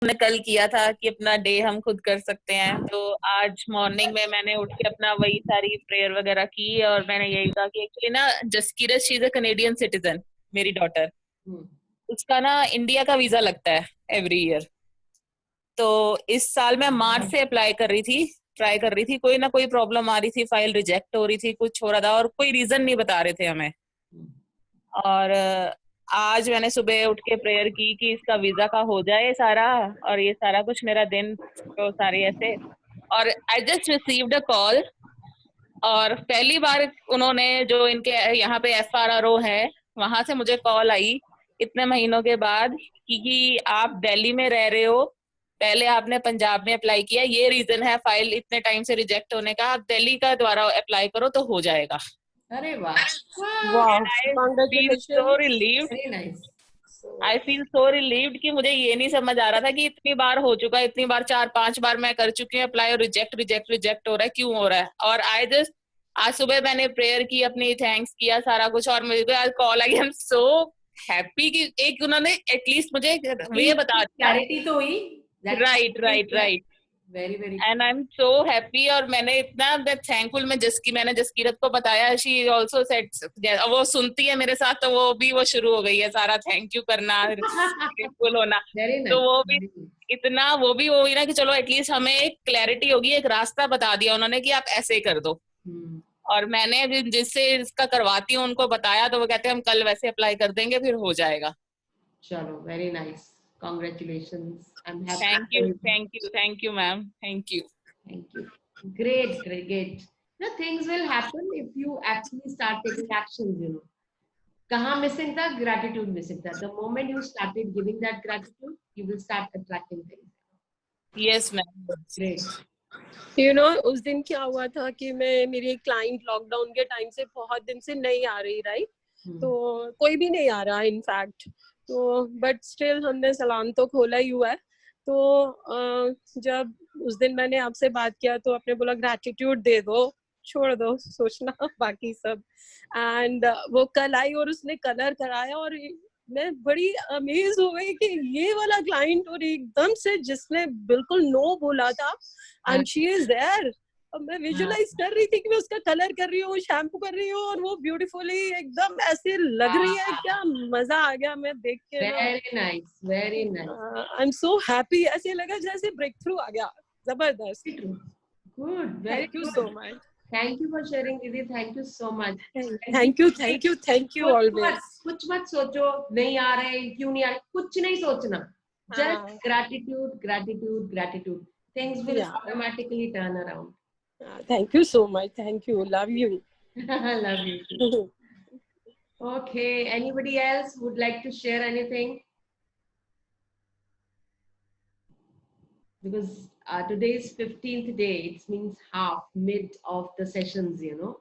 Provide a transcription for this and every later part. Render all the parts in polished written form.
हमने कल किया था कि अपना डे हम खुद कर सकते हैं, तो आज मॉर्निंग में मैंने उठ के अपना वही सारी प्रेयर वगैरह की और मैंने यही कहा कि एक्चुअली ना Jaskirat she is a Canadian citizen, मेरी डॉटर। उसका ना इंडिया का वीजा लगता है एवरी ईयर। तो इस साल मैं मार्च से अप्लाई कर रही थी, ट्राई कर रही थी, कोई ना कोई प्रॉब्लम आ रही थी, फाइल रिजेक्ट हो रही थी, कुछ हो रहा था और कोई रीजन नहीं बता रहे थे हमें। और आज मैंने सुबह उठ के प्रेयर की कि इसका वीजा का हो जाए सारा, और ये सारा कुछ मेरा दिन तो सारे ऐसे। और I just received a call, और पहली बार उन्होंने जो इनके यहाँ पे FRRO है वहां से मुझे कॉल आई इतने महीनों के बाद कि आप दिल्ली में रह रहे हो, पहले आपने पंजाब में अप्लाई किया, ये रीजन है फाइल इतने टाइम से रिजेक्ट होने का, आप दिल्ली का द्वारा अप्लाई करो तो हो जाएगा। अरे वाह, Wow, I feel so congratulations. Relieved, very nice. I feel so relieved कि मुझे ये नहीं समझ आ रहा था कि इतनी बार हो चुका, इतनी बार 4-5 बार मैं कर चुकी हूँ अप्लाई और रिजेक्ट रिजेक्ट रिजेक्ट हो रहा है, क्यों हो रहा है। और आई जस्ट आज सुबह मैंने प्रेयर की, अपनी थैंक्स किया सारा कुछ, और मुझे आज call I. I am so happy कि एक उन्होंने एटलीस्ट मुझे ये बता दिया। क्लैरिटी तो हुई। Right right right, very very and I am so happy. और मैंने इतना थैंकफुल, मैंने जसकीरत को बताया, शी ऑल्सो सेड, वो सुनती है मेरे साथ तो वो शुरू हो गई है सारा थैंक यू करना, ग्रेटफुल होना। वेरी तो वो भी नाइस। इतना, वो भी हुई ना कि चलो एटलीस्ट हमें एक क्लैरिटी होगी, एक रास्ता बता दिया उन्होंने कि आप ऐसे कर दो। और मैंने जिससे इसका करवाती हूँ उनको बताया, तो वो कहते हैं हम कल वैसे अप्लाई कर देंगे, फिर हो जाएगा। चलो, very nice, congratulations, I am happy thank for you you. Thank you thank you ma'am, thank you. Thank you. Great, great, great. Now things will happen if you actually start taking actions, you know. Kaha missing tha? Gratitude missing tha. The moment you started giving that gratitude, you will start attracting things. Yes ma'am. Great. उस दिन क्या हुआ था कि मेरी client lockdown के time से बहुत दिन से नहीं आ रही, राइट? तो कोई भी नहीं आ रहा इनफैक्ट, तो बट स्टिल हमने सलाम तो खोला ही हुआ है। तो जब उस दिन मैंने आपसे बात किया तो आपने बोला ग्रैटिट्यूड दे दो, छोड़ दो सोचना बाकी सब। एंड वो कल आई और उसने कलर कराया और मैं बड़ी अमेज हो गई कि ये वाला क्लाइंट, और एकदम से जिसने बिल्कुल नो बोला था, एंड शी इज देयर। अब मैं विजुअलाइज कर रही थी कि मैं उसका कलर कर रही हूँ, शैम्पू कर रही हूँ, और वो ब्यूटीफुली एकदम ऐसे लग रही है। क्या मजा आ गया मैं देख के ना। Very nice, very nice. I am so happy, ऐसे लगा जैसे ब्रेक थ्रू आ गया, जबरदस्त। Good, very thank you good. So much. Thank you for sharing, Didi. Thank you so much. Thank you always. कुछ मत सोचो, नहीं आ रहे, क्यों नहीं आ रहे, कुछ नहीं सोचना। Just gratitude, gratitude, gratitude. Things will automatically turn around. Thank you so much, thank you, love you. Love you too. Okay, anybody else would like to share anything? Because today is 15th day, it means half, mid of the sessions, you know.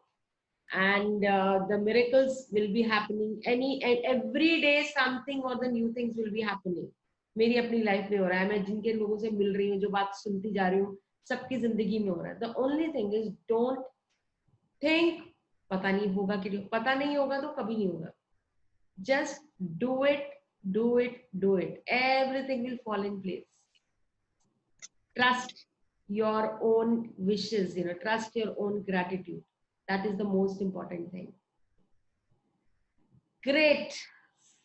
And the miracles will be happening every day, something or the new things will be happening. मेरी अपनी life में हो रहा है, मैं जिनके लोगों से मिल रही हूँ, जो बात सुनती जा रही हूँ, सबकी जिंदगी में हो रहा है। The only thing is don't think पता नहीं होगा कि नहीं, पता नहीं होगा तो कभी नहीं होगा। Just do it, do it, do it. Everything will fall in place. Trust your own wishes, you know, trust your own gratitude. That is the most important thing. Great.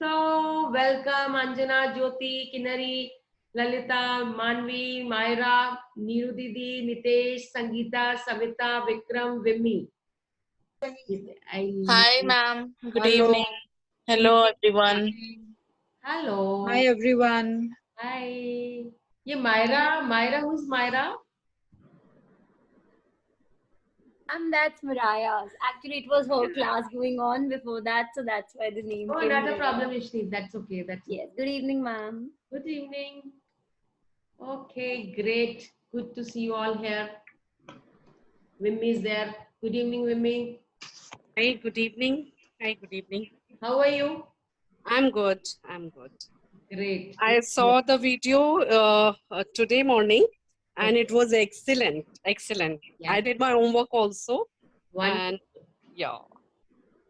So welcome Anjana, Jyoti, Kinari, Lalita, Manvi, Myra, Neeru Didi, Nitesh, Sangeeta, Savita, Vikram, Vimmi. Hi ma'am, good Hello. evening. Hello everyone. Hello. Hi everyone. Hi. ये Myra, who's Myra? That's Mariah's. Actually, it was her class going on before that, so that's why the name Oh, came. not a problem, Ishni. That's okay. That's yes. Good evening, ma'am. Good evening. Okay, great. Good to see you all here. Vimmi is there. Good evening, Vimmi. Hi, good evening. Hi, good evening. How are you? I'm good. I'm good. Great. I saw the video today morning and it was excellent. Excellent. Yeah. I did my homework also. One. And yeah.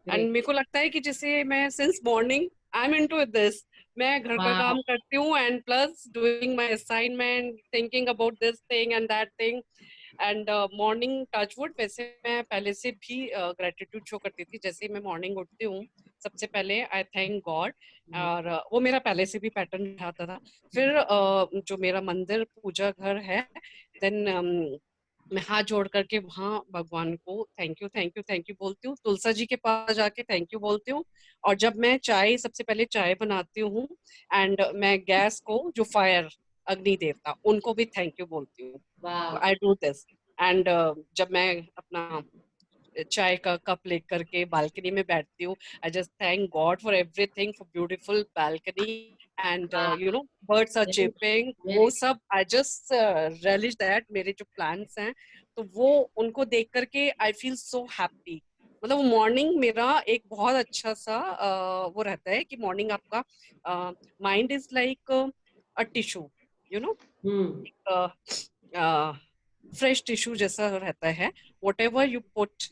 Great. And मेरे को लगता है कि जैसे मैं since morning I'm into this. मैं घर का Wow. काम करती हूँ and plus doing my assignment, thinking about this thing and that thing. And morning touchwood वैसे मैं पहले से भी ग्रेटिट्यूड शो करती थी। जैसे ही मैं मॉर्निंग उठती हूँ सबसे पहले आई थैंक गॉड, और वो मेरा पहले से भी पैटर्न रहता था। फिर जो मेरा मंदिर पूजा घर है, देन मैं हाथ जोड़ करके वहाँ भगवान को थैंक यू बोलती हूँ। तुलसा जी के पास जाके थैंक यू बोलती हूँ। और जब मैं चाय सबसे पहले चाय बनाती हूँ एंड मैं गैस को जो फायर अग्नि देवता उनको भी थैंक यू बोलती हूँ। Wow. I do this and जब मैं अपना चाय का कप लेकर के बालकनी में बैठती हूँ, I just thank God for everything, for beautiful balcony and Wow. You know birds are Very, chipping, वो very सब आई जस्ट रियलाइज दैट मेरे जो प्लान्स हैं तो वो उनको देख करके आई फील सो हैप्पी। मतलब वो मॉर्निंग मेरा एक बहुत अच्छा सा वो रहता है कि मॉर्निंग आपका mind is like a tissue, you know, fresh tissue जैसा रहता है। वट एवर यू पुट,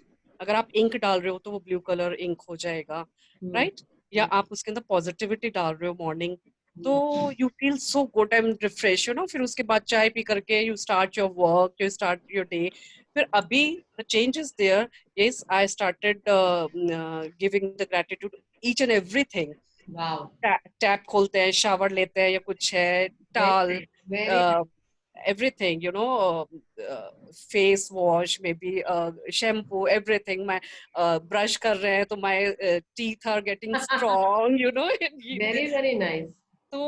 अगर आप इंक डाल रहे हो तो वो ब्लू कलर इंक हो जाएगा, राइट? या आप उसके अंदर पॉजिटिविटी डाल रहे हो मॉर्निंग, तो you feel so good and refresh, you know. फिर उसके बाद चाय पी करके you start your work, you start your day. फिर अभी the change is there, yes I started giving the gratitude each and everything. wow. Tap खोलते हैं, शावर लेते हैं, या कुछ है, Very टाल, nice. Very nice. everything, you know, face wash, maybe shampoo, everything. My brush कर रहे हैं तो my teeth are getting strong, you know. Very, very nice. तो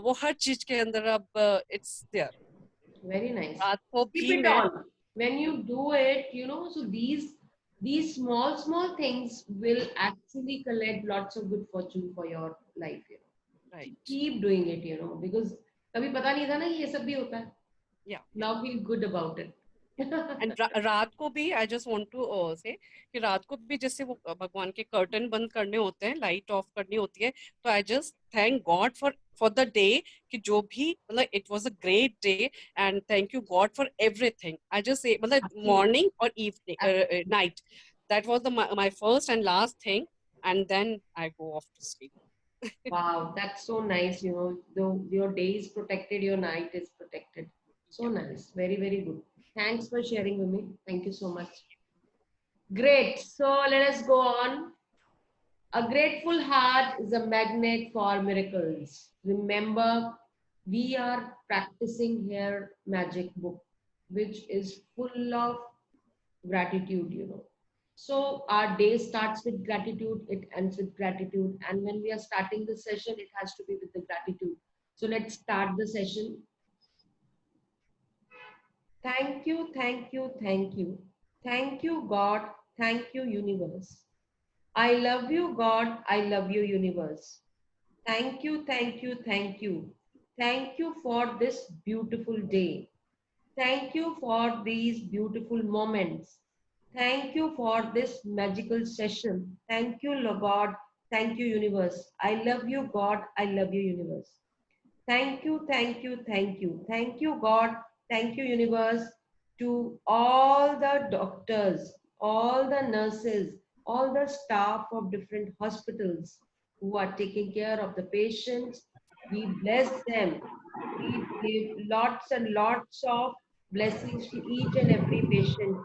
वो हर चीज के अंदर अब it's there। Very nice. रात को Keep भी it मैं on. When you do it, you know, so these small things will actually collect lots of good fortune for your life, you know. right, Keep doing it, you know, because कभी पता नहीं था ना ये सब भी होता है. yeah। Now feel good about it. And रात को भी आई जस्ट वांट टू से कि रात को भी जैसे वो भगवान के कर्टन बंद करने होते हैं, लाइट ऑफ करनी होती है, तो I just thank God for the day, कि जो भी मतलब it was a great day and thank you God for everything. I just say मतलब Absolutely. मॉर्निंग और evening night, that was the my first and last thing, and then I go off to sleep. Wow, that's so nice. You know, though your day is protected, your night is protected. So nice. Very, very good. Thanks for sharing with me. Thank you so much. Great. So let us go on. A grateful heart is a magnet for miracles. Remember, we are practicing here magic book, which is full of gratitude, you know. So our day starts with gratitude, it ends with gratitude. And when we are starting the session, it has to be with the gratitude. So let's start the session. Thank you, thank you, thank you. Thank you, God. Thank you, universe. I love you, God. I love you, universe. Thank you, thank you, thank you. Thank you for this beautiful day. Thank you for these beautiful moments. Thank you for this magical session. Thank you, Lord God. Thank you, universe. I love you, God. I love you, universe. Thank you, thank you, thank you. Thank you, God. Thank you, universe. To all the doctors, all the nurses, all the staff of different hospitals who are taking care of the patients, we bless them. We give lots and lots of blessings to each and every patient.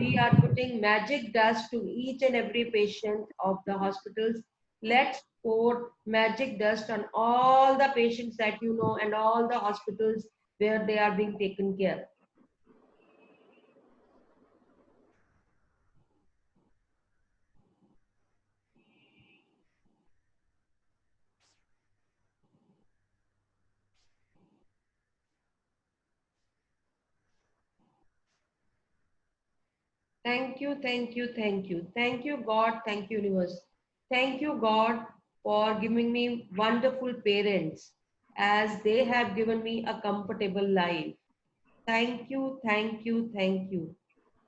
We are putting magic dust to each and every patient of the hospitals. Let's pour magic dust on all the patients that you know and all the hospitals where they are being taken care. Thank you, thank you, thank you. Thank you, God. Thank you, universe. Thank you, God, for giving me wonderful parents as they have given me a comfortable life. Thank you, thank you, thank you.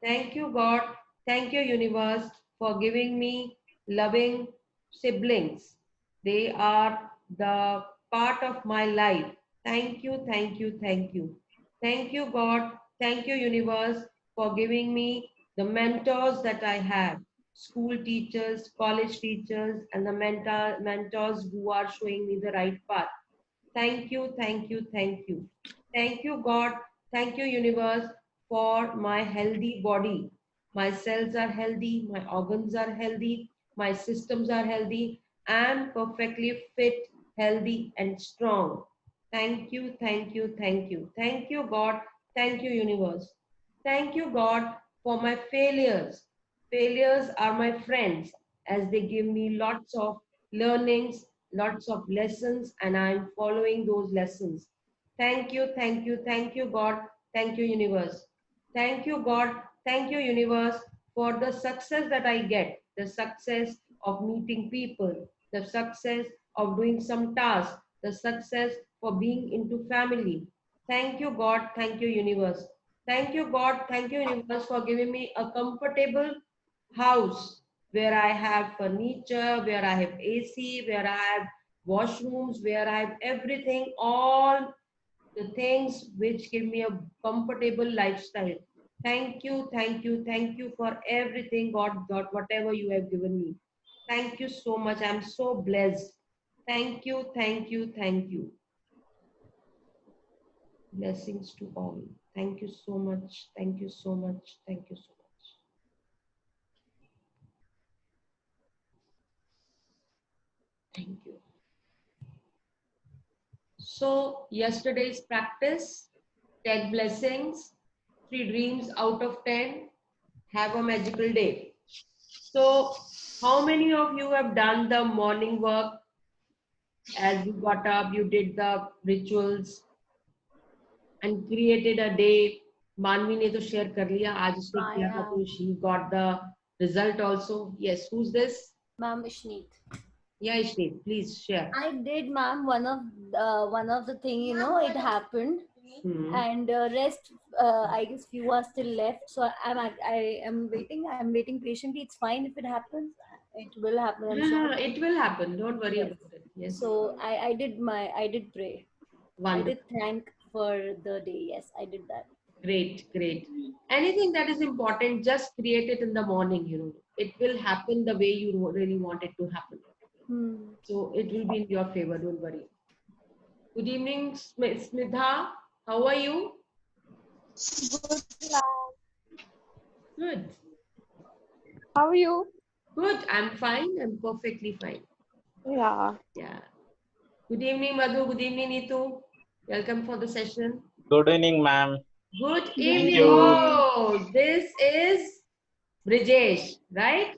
Thank you, God. Thank you, universe, for giving me loving siblings. They are the part of my life. Thank you, thank you, thank you. Thank you, God. Thank you, universe, for giving me the mentors that I have. school teachers, college teachers, and the mentors who are showing me the right path. Thank you, thank you, thank you. Thank you, God. Thank you, universe, for my healthy body. My cells are healthy, my organs are healthy, my systems are healthy. I am perfectly fit, healthy, and strong. Thank you, thank you, thank you. Thank you, God. Thank you, universe. Thank you, God, for my failures. Failures are my friends as they give me lots of learnings, lots of lessons, and I'm following those lessons. Thank you, thank you, thank you, God. Thank you, universe. Thank you, God. Thank you, universe, for the success that I get, the success of meeting people, the success of doing some task, the success for being into family. Thank you, God. Thank you, universe. Thank you, God. Thank you, universe, for giving me a comfortable house where I have furniture, where I have AC, where I have washrooms, where I have everything, all the things which give me a comfortable lifestyle. Thank you, thank you, thank you for everything, God, God, whatever you have given me. Thank you so much. I'm so blessed. Thank you, thank you, thank you. Blessings to all. Thank you so much. Thank you so much. Thank you so much. Thank you. So, yesterday's practice, 10 blessings, 3 dreams out of 10. Have a magical day. So, how many of you have done the morning work? As you got up, you did the rituals and created a day. Manvi ने तो share कर लिया, आज उसने किया था, तो she got the result also. Yes, who's this? Ma'am Ishneet. Yeah, Ishneet, please share. I did, ma'am. One of the thing, it happened, and rest. I guess few are still left. So I am waiting. I'm waiting patiently. It's fine if it happens. It will happen. I'm sure. It will happen. Don't worry Yes. about it. Yes. So I did pray. Wonderful. I did thank for the day. Yes, I did that. Great, great. Anything that is important, just create it in the morning. It will happen the way you really want it to happen. So it will be in your favor. Don't worry. Good evening, Smidha. How are you? Good. How are you? Good. I'm fine. I'm perfectly fine. Yeah. Yeah. Good evening, Madhu. Good evening, Neetu. Welcome for the session. Good evening, ma'am. Good Thank evening. you. Oh, this is Brijesh, right?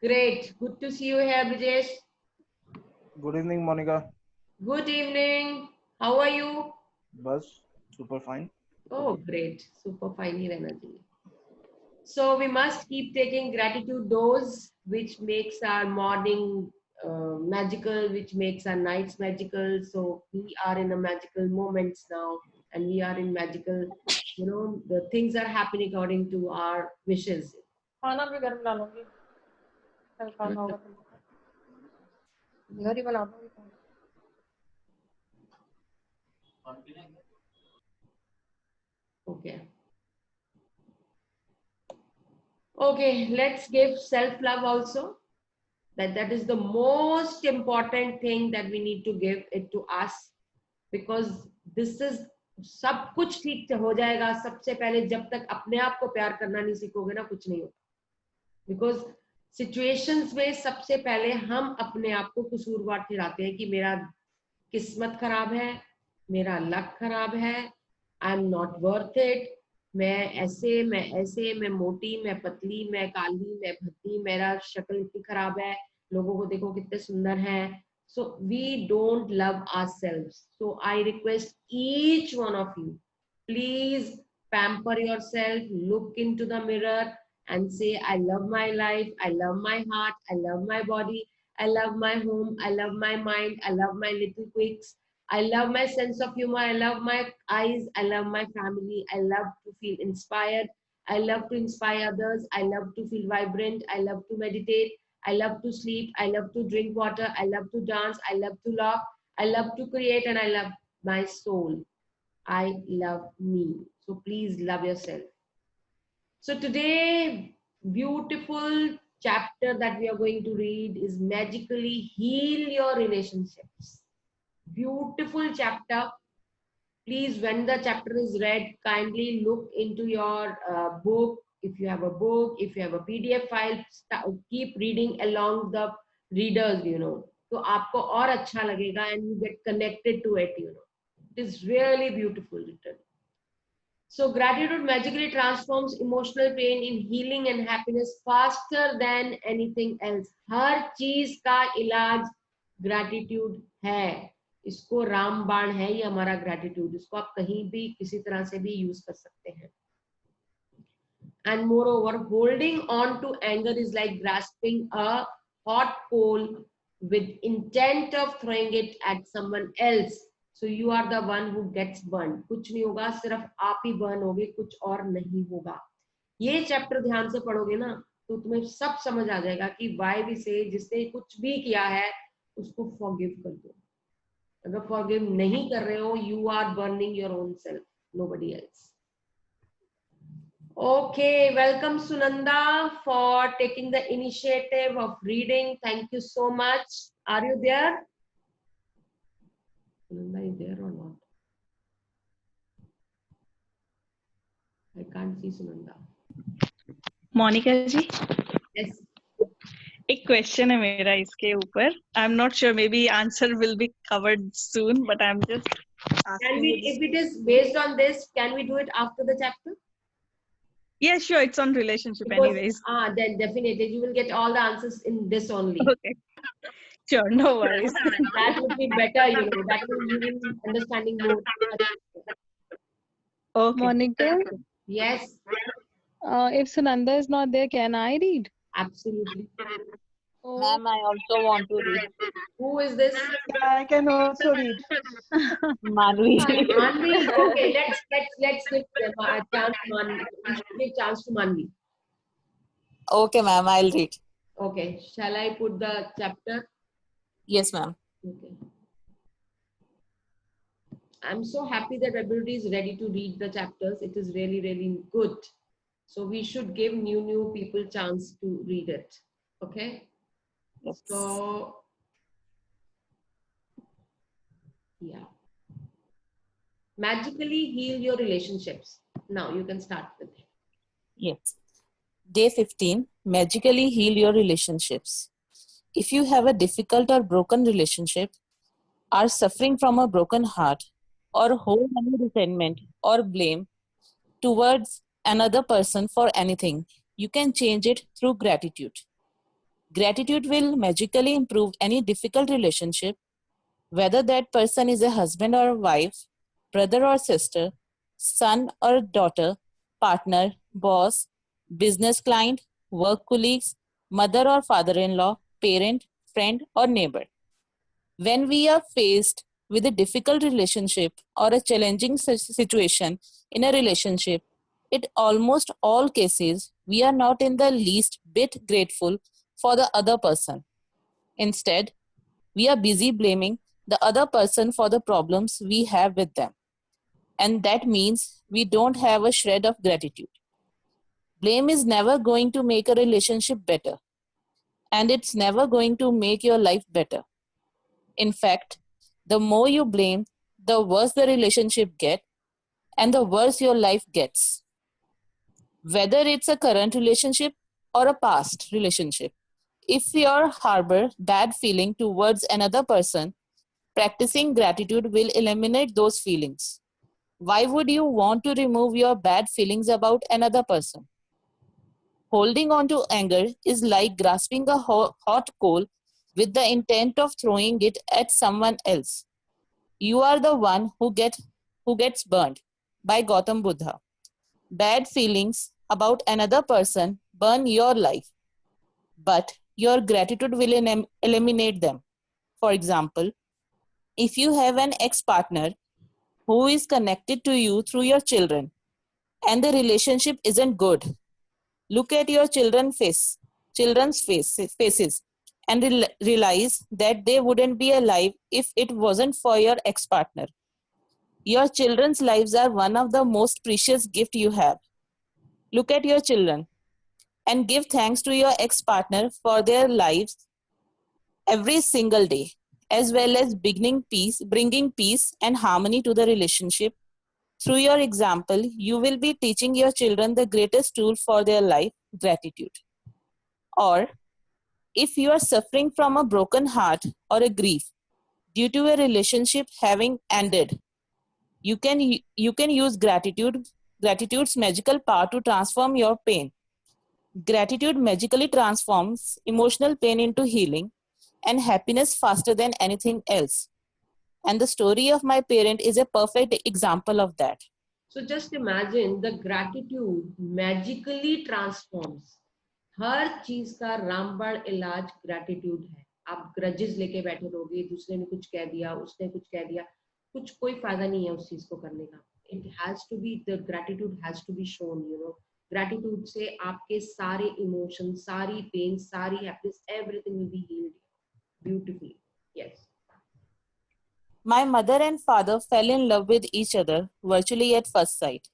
Great. Good to see you here, Brijesh. Good evening, Monica. Good evening. How are you? Bus, super fine. Oh, great. Super fine energy. So we must keep taking gratitude dose, which makes our morning magical, which makes our nights magical. So we are in a magical moments now, and we are in magical, the things are happening according to our wishes. खाना भी घर बना लूंगी कल खाना होगा तो घर ही बना दूंगी Okay. Okay, let's give self-love also. That is the most important thing that we need to give it to us, because this is सब कुछ ठीक हो जाएगा सबसे पहले जब तक अपने आप को प्यार करना नहीं सीखोगे ना, कुछ नहीं होगा. बिकॉज सिचुएशंस में सबसे पहले हम अपने आप को कसूरवार ठहराते हैं कि मेरा किस्मत खराब है, मेरा लक खराब है, आई एम नॉट वर्थ इट, मैं ऐसे, मैं मोटी, मैं पतली, मैं काली, मैं भद्दी, मेरा शक्ल इतनी खराब है, लोगों को देखो कितने सुंदर हैं. So we don't love ourselves. So I request each one of you, please pamper yourself, look into the mirror and say, I love my life, I love my heart, I love my body, I love my home, I love my mind, I love my little quirks, I love my sense of humor, I love my eyes, I love my family, I love to feel inspired, I love to inspire others, I love to feel vibrant, I love to meditate, I love to sleep, I love to drink water, I love to dance, I love to laugh, I love to create, and I love my soul. I love me. So please love yourself. So today, beautiful chapter that we are going to read is Magically Heal Your Relationships. Beautiful chapter. Please, when the chapter is read, kindly look into your book. If you have a book, if you have a PDF file, keep reading along the readers, तो आपको और अच्छा लगेगा and you get connected to it, It is really beautiful written. So gratitude magically transforms emotional pain in healing and happiness faster than anything else. हर चीज का इलाज gratitude है. इसको रामबाण है ये हमारा gratitude. इसको आप कहीं भी किसी तरह से भी यूज कर सकते हैं. And moreover, holding on to anger is like grasping a hot coal with intent of throwing it at someone else. So you are the one who gets burned. कुछ नहीं होगा, सिर्फ आप ही बर्न होगे, कुछ और नहीं होगा. ये चैप्टर ध्यान से पढ़ोगे ना तो तुम्हें सब समझ आ जाएगा कि why we say जिसने कुछ भी किया है उसको forgive कर दो. अगर forgive नहीं कर रहे हो, you are burning your own self, nobody else. Okay, welcome Sunanda for taking the initiative of reading. Thank you so much. Are you there? Sunanda, is there or not? I can't see Sunanda. Monica ji, Yes. एक question है मेरा इसके ऊपर. I am not sure, maybe answer will be covered soon, but I am just Can we, if it is based on this, can we do it after the chapter? Yeah, sure, it's on relationship Because, anyways. then definitely you will get all the answers in this only. Okay, sure, no worries. That would be better, that will give you understanding more. Okay. Monica, Yes, if Sunanda is not there, can I read? absolutely. Oh, Ma'am, I also want to read. Who is this? I can also read. Manvi. Manvi. Okay, let's give them a chance. Manvi, we should give chance to Manvi. Okay, ma'am, I'll read. Okay, shall I put the chapter? Yes, ma'am. Okay. I'm so happy that everybody is ready to read the chapters. It is really, really good. So we should give new people chance to read it. Okay. Yes. So, yeah. Magically heal your relationships. Now you can start with it. Yes. Day 15, magically heal your relationships. If you have a difficult or broken relationship, are suffering from a broken heart, or hold any resentment or blame towards another person for anything, you can change it through gratitude. Gratitude will magically improve any difficult relationship, whether that person is a husband or a wife, brother or sister, son or daughter, partner, boss, business client, work colleagues, mother or father-in-law, parent, friend, or neighbor. When we are faced with a difficult relationship or a challenging situation in a relationship, in almost all cases, we are not in the least bit grateful for the other person. Instead, we are busy blaming the other person for the problems we have with them. And that means we don't have a shred of gratitude. Blame is never going to make a relationship better, and it's never going to make your life better. In fact, the more you blame, the worse the relationship gets, and the worse your life gets. Whether it's a current relationship or a past relationship, if you harbor bad feeling towards another person, practicing gratitude will eliminate those feelings. Why would you want to remove your bad feelings about another person? Holding on to anger is like grasping a hot coal with the intent of throwing it at someone else. You are the one who gets burned. By Gautam Buddha. Bad feelings about another person burn your life, but your gratitude will eliminate them. For example, if you have an ex-partner who is connected to you through your children and the relationship isn't good, look at your children's faces and realize that they wouldn't be alive if it wasn't for your ex-partner. Your children's lives are one of the most precious gift you have. Look at your children and give thanks to your ex-partner for their lives every single day, as well as bringing peace and harmony to the relationship. Through your example, you will be teaching your children the greatest tool for their life, gratitude. Or if you are suffering from a broken heart or a grief due to a relationship having ended, you can use gratitude's magical power to transform your pain. Gratitude magically transforms emotional pain into healing and happiness faster than anything else. And the story of my parent is a perfect example of that. So just imagine the gratitude magically transforms. हर चीज का रामबाण इलाज gratitude है. आप grudges लेके बैठे रहोगे, दूसरे ने कुछ कह दिया, उसने कुछ कह दिया, कुछ कोई फायदा नहीं है उस चीज को करने का. It has to be, the gratitude has to be shown, you know. Gratitude से आपके सारे emotions, सारी pain, सारी happiness, everything will be healed beautifully. Yes. My mother and father fell in love with each other virtually at first sight.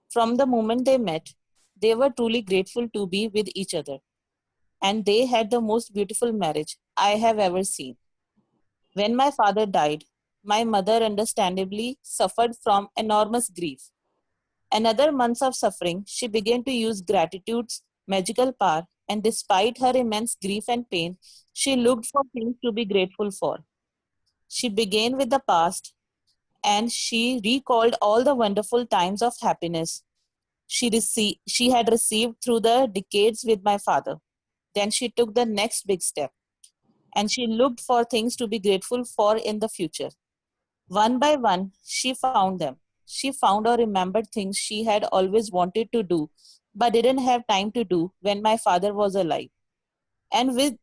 From the moment they met, they were truly grateful to be with each other. And they had the most beautiful marriage I have ever seen. When my father died, my mother understandably suffered from enormous grief. Another month of suffering, she began to use gratitude's magical power, and despite her immense grief and pain, she looked for things to be grateful for. She began with the past, and she recalled all the wonderful times of happiness she had received through the decades with my father. Then she took the next big step, and she looked for things to be grateful for in the future. One by one, she found them. She found or remembered things she had always wanted to do, but didn't have time to do when my father was alive. And with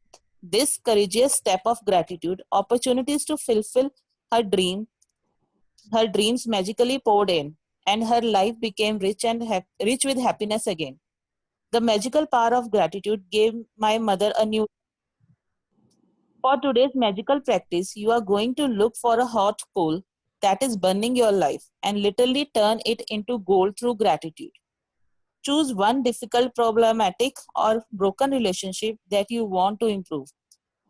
this courageous step of gratitude, opportunities to fulfill her dreams magically poured in, and her life became rich with happiness again. The magical power of gratitude gave my mother a new. For today's magical practice, you are going to look for a hot coal that is burning your life and literally turn it into gold through gratitude. Choose one difficult, problematic, or broken relationship that you want to improve.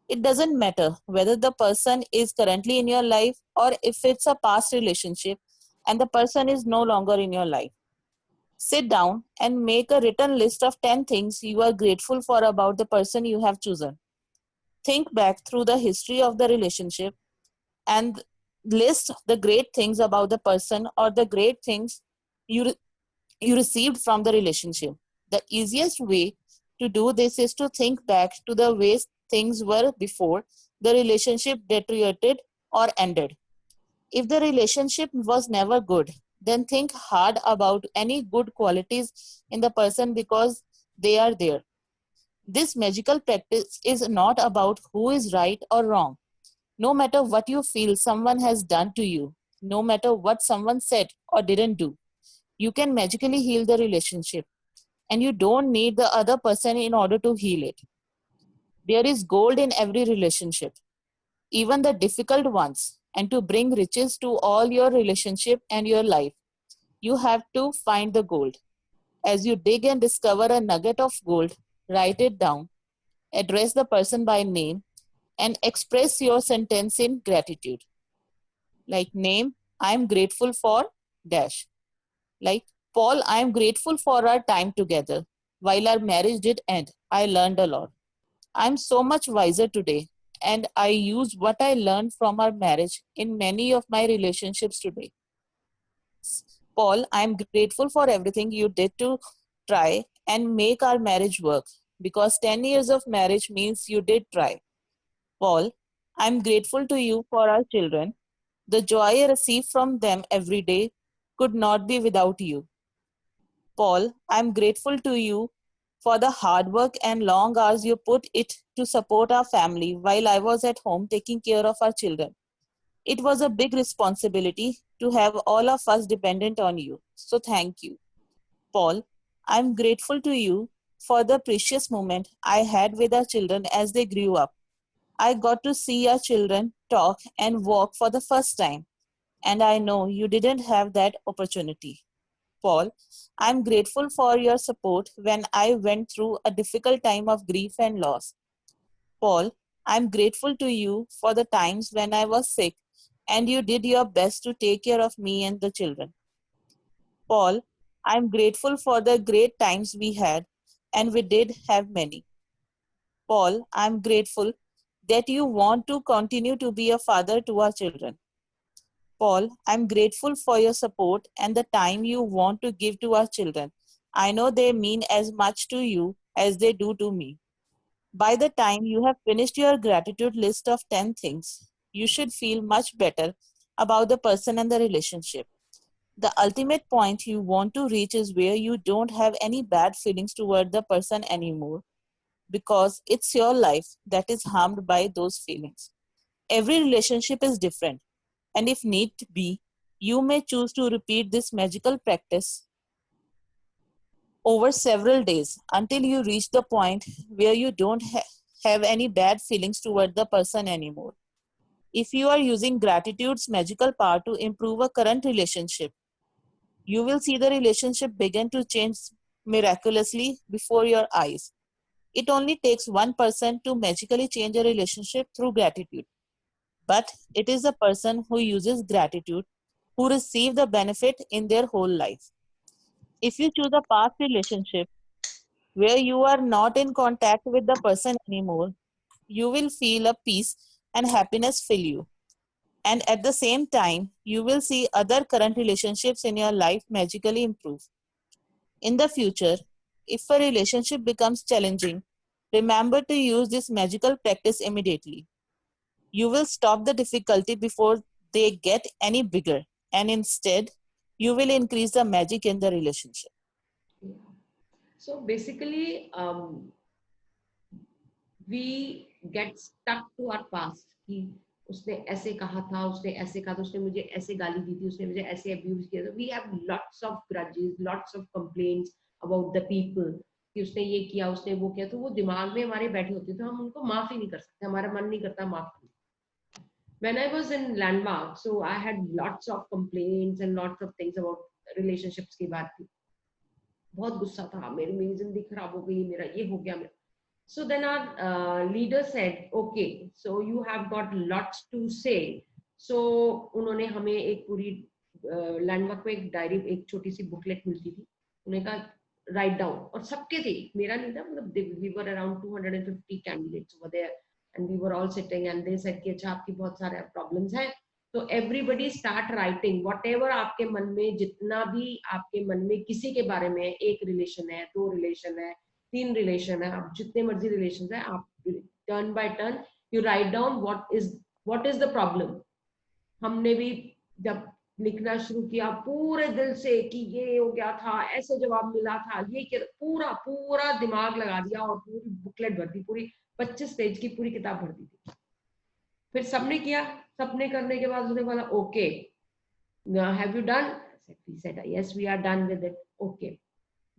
It doesn't matter whether the person is currently in your life or if it's a past relationship and the person is no longer in your life. Sit down and make a written list of 10 things you are grateful for about the person you have chosen. Think back through the history of the relationship and list the great things about the person or the great things you received from the relationship. The easiest way to do this is to think back to the ways things were before the relationship deteriorated or ended. If the relationship was never good, then think hard about any good qualities in the person because they are there. This magical practice is not about who is right or wrong. No matter what you feel someone has done to you, no matter what someone said or didn't do, you can magically heal the relationship. And you don't need the other person in order to heal it. There is gold in every relationship, even the difficult ones. And to bring riches to all your relationship and your life, you have to find the gold. As you dig and discover a nugget of gold, write it down, address the person by name, and express your sentence in gratitude. Like name, I am grateful for dash. Like Paul, I am grateful for our time together. While our marriage did end, I learned a lot. I am so much wiser today, and I use what I learned from our marriage in many of my relationships today. Paul, I am grateful for everything you did to try and make our marriage work because 10 years of marriage means you did try. Paul, I am grateful to you for our children. The joy I receive from them every day could not be without you. Paul, I am grateful to you for the hard work and long hours you put it to support our family while I was at home taking care of our children. It was a big responsibility to have all of us dependent on you. So thank you. Paul, I am grateful to you for the precious moment I had with our children as they grew up. I got to see our children talk and walk for the first time, and I know you didn't have that opportunity. Paul, I'm grateful for your support when I went through a difficult time of grief and loss. Paul, I'm grateful to you for the times when I was sick and you did your best to take care of me and the children. Paul, I'm grateful for the great times we had, and we did have many. Paul, I'm grateful that you want to continue to be a father to our children. Paul, I'm grateful for your support and the time you want to give to our children. I know they mean as much to you as they do to me. By the time you have finished your gratitude list of 10 things, you should feel much better about the person and the relationship. The ultimate point you want to reach is where you don't have any bad feelings toward the person anymore, because it's your life that is harmed by those feelings. Every relationship is different, and if need be, you may choose to repeat this magical practice over several days until you reach the point where you don't have any bad feelings toward the person anymore. If you are using gratitude's magical power to improve a current relationship, you will see the relationship begin to change miraculously before your eyes. It only takes one person to magically change a relationship through gratitude. But it is the person who uses gratitude who receive the benefit in their whole life. If you choose a past relationship where you are not in contact with the person anymore, you will feel a peace and happiness fill you. And at the same time, you will see other current relationships in your life magically improve. In the future, if a relationship becomes challenging, remember to use this magical practice immediately. You will stop the difficulty before they get any bigger, and instead, you will increase the magic in the relationship. Yeah. So basically, we get stuck to our past कि उसने ऐसे कहा था, उसने ऐसे कहा था, उसने मुझे ऐसे गाली दी थी, उसने मुझे ऐसे अब्यूज किया था. We have lots of grudges, lots of complaints about the people कि उसने ये किया, उसने वो किया. तो वो दिमाग में हमारे बैठे होते थे, हम उनको माफ ही नहीं कर सकते, हमारा मन नहीं करता माफ करने. When I was in Landmark, so I had lots of complaints and lots of things about relationships की बात थी. बहुत गुस्सा था, मेरी जिंदगी खराब हो गई, मेरा ये हो गया. So then our leader said, okay, so you have got lots to say. So उन्होंने हमें एक पूरी लैंडमार्क में एक डायरी, एक छोटी सी बुकलेट मिलती थी. उन्होंने कहा राइट डाउन, और सबके थे, मेरा नहीं था, मतलब we were around 250 candidates over there and we were all sitting and they said कि अच्छा आपकी बहुत सारे प्रॉब्लम्स हैं, तो एवरीबडी स्टार्ट राइटिंग व्हाटएवर आपके मन में, जितना भी आपके मन में किसी के बारे में, एक रिलेशन है, 2 रिलेशन है, 3 रिलेशन है, आप जितने मर्जी रिलेशन है, आप turn by turn you write down what is the problem. हमने भी जब लिखना शुरू किया पूरे दिल से कि ये हो गया था, ऐसे जवाब मिला था, ये पूरा दिमाग लगा दिया और पूरी बुकलेट भर दी, पूरी 25 पेज की पूरी किताब भर दी थी. फिर सबने किया, सबने करने के बाद उसने बोला okay have you done. We said yes, we are done with it. Okay,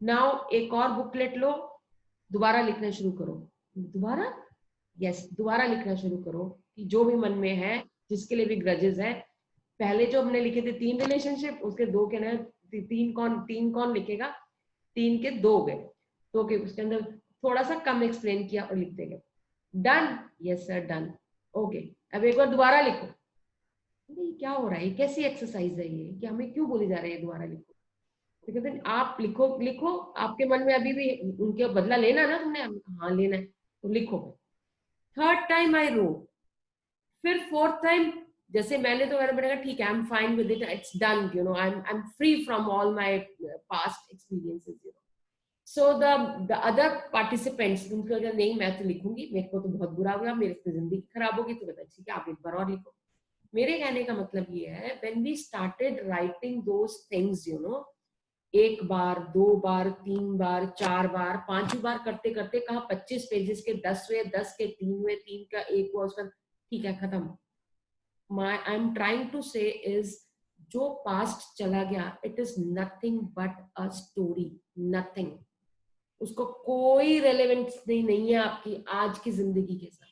now एक और बुकलेट लो, दोबारा लिखना शुरू करो. दोबारा दोबारा लिखना शुरू करो कि जो भी मन में है, जिसके लिए भी ग्रजेस है. पहले जो हमने लिखे थे 3 रिलेशनशिप, उसके 2 के ना 3 कौन लिखेगा, 3 के 2 गए, तो के उसके अंदर थोड़ा सा कम एक्सप्लेन किया और लिख देंगे. Done, yes sir done. Okay, अब एक बार दोबारा लिखो. ये क्या हो रहा है, कैसी एक्सरसाइज है ये, कि हमें क्यों बोले जा रहे हैं दोबारा लिखो. तो कहते हैं आप लिखो, आपके मन में अभी भी उनके बदला लेना ना तुमने, हाँ लेना है, तो लिखो. 3rd टाइम आई रोट, फिर 4th टाइम जैसे मैंने कहा ठीक है, I am fine with it, it's done, you know, I am free from all my past experiences, you know. So the other participants उनको नहीं, मैं तो लिखूंगी, मेरे को तो बहुत बुरा हुआ, मेरी तो जिंदगी खराब होगी, तो कहता ठीक है आप एक बार और लिखो. मेरे कहने का मतलब ये है, when we started writing those things, you know, 1 बार 2 बार 3 बार 4 बार 5 बार करते करते कहा 25 पेजेस के 10 हुए, 10 के 3 हुए, 3 का 1 हुआ, उसका ठीक है खत्म. आई एम ट्राइंग टू से इज जो पास्ट चला गया, it is nothing but a story, nothing. उसको कोई रेलेवेंस नहीं है आपकी आज की जिंदगी के साथ.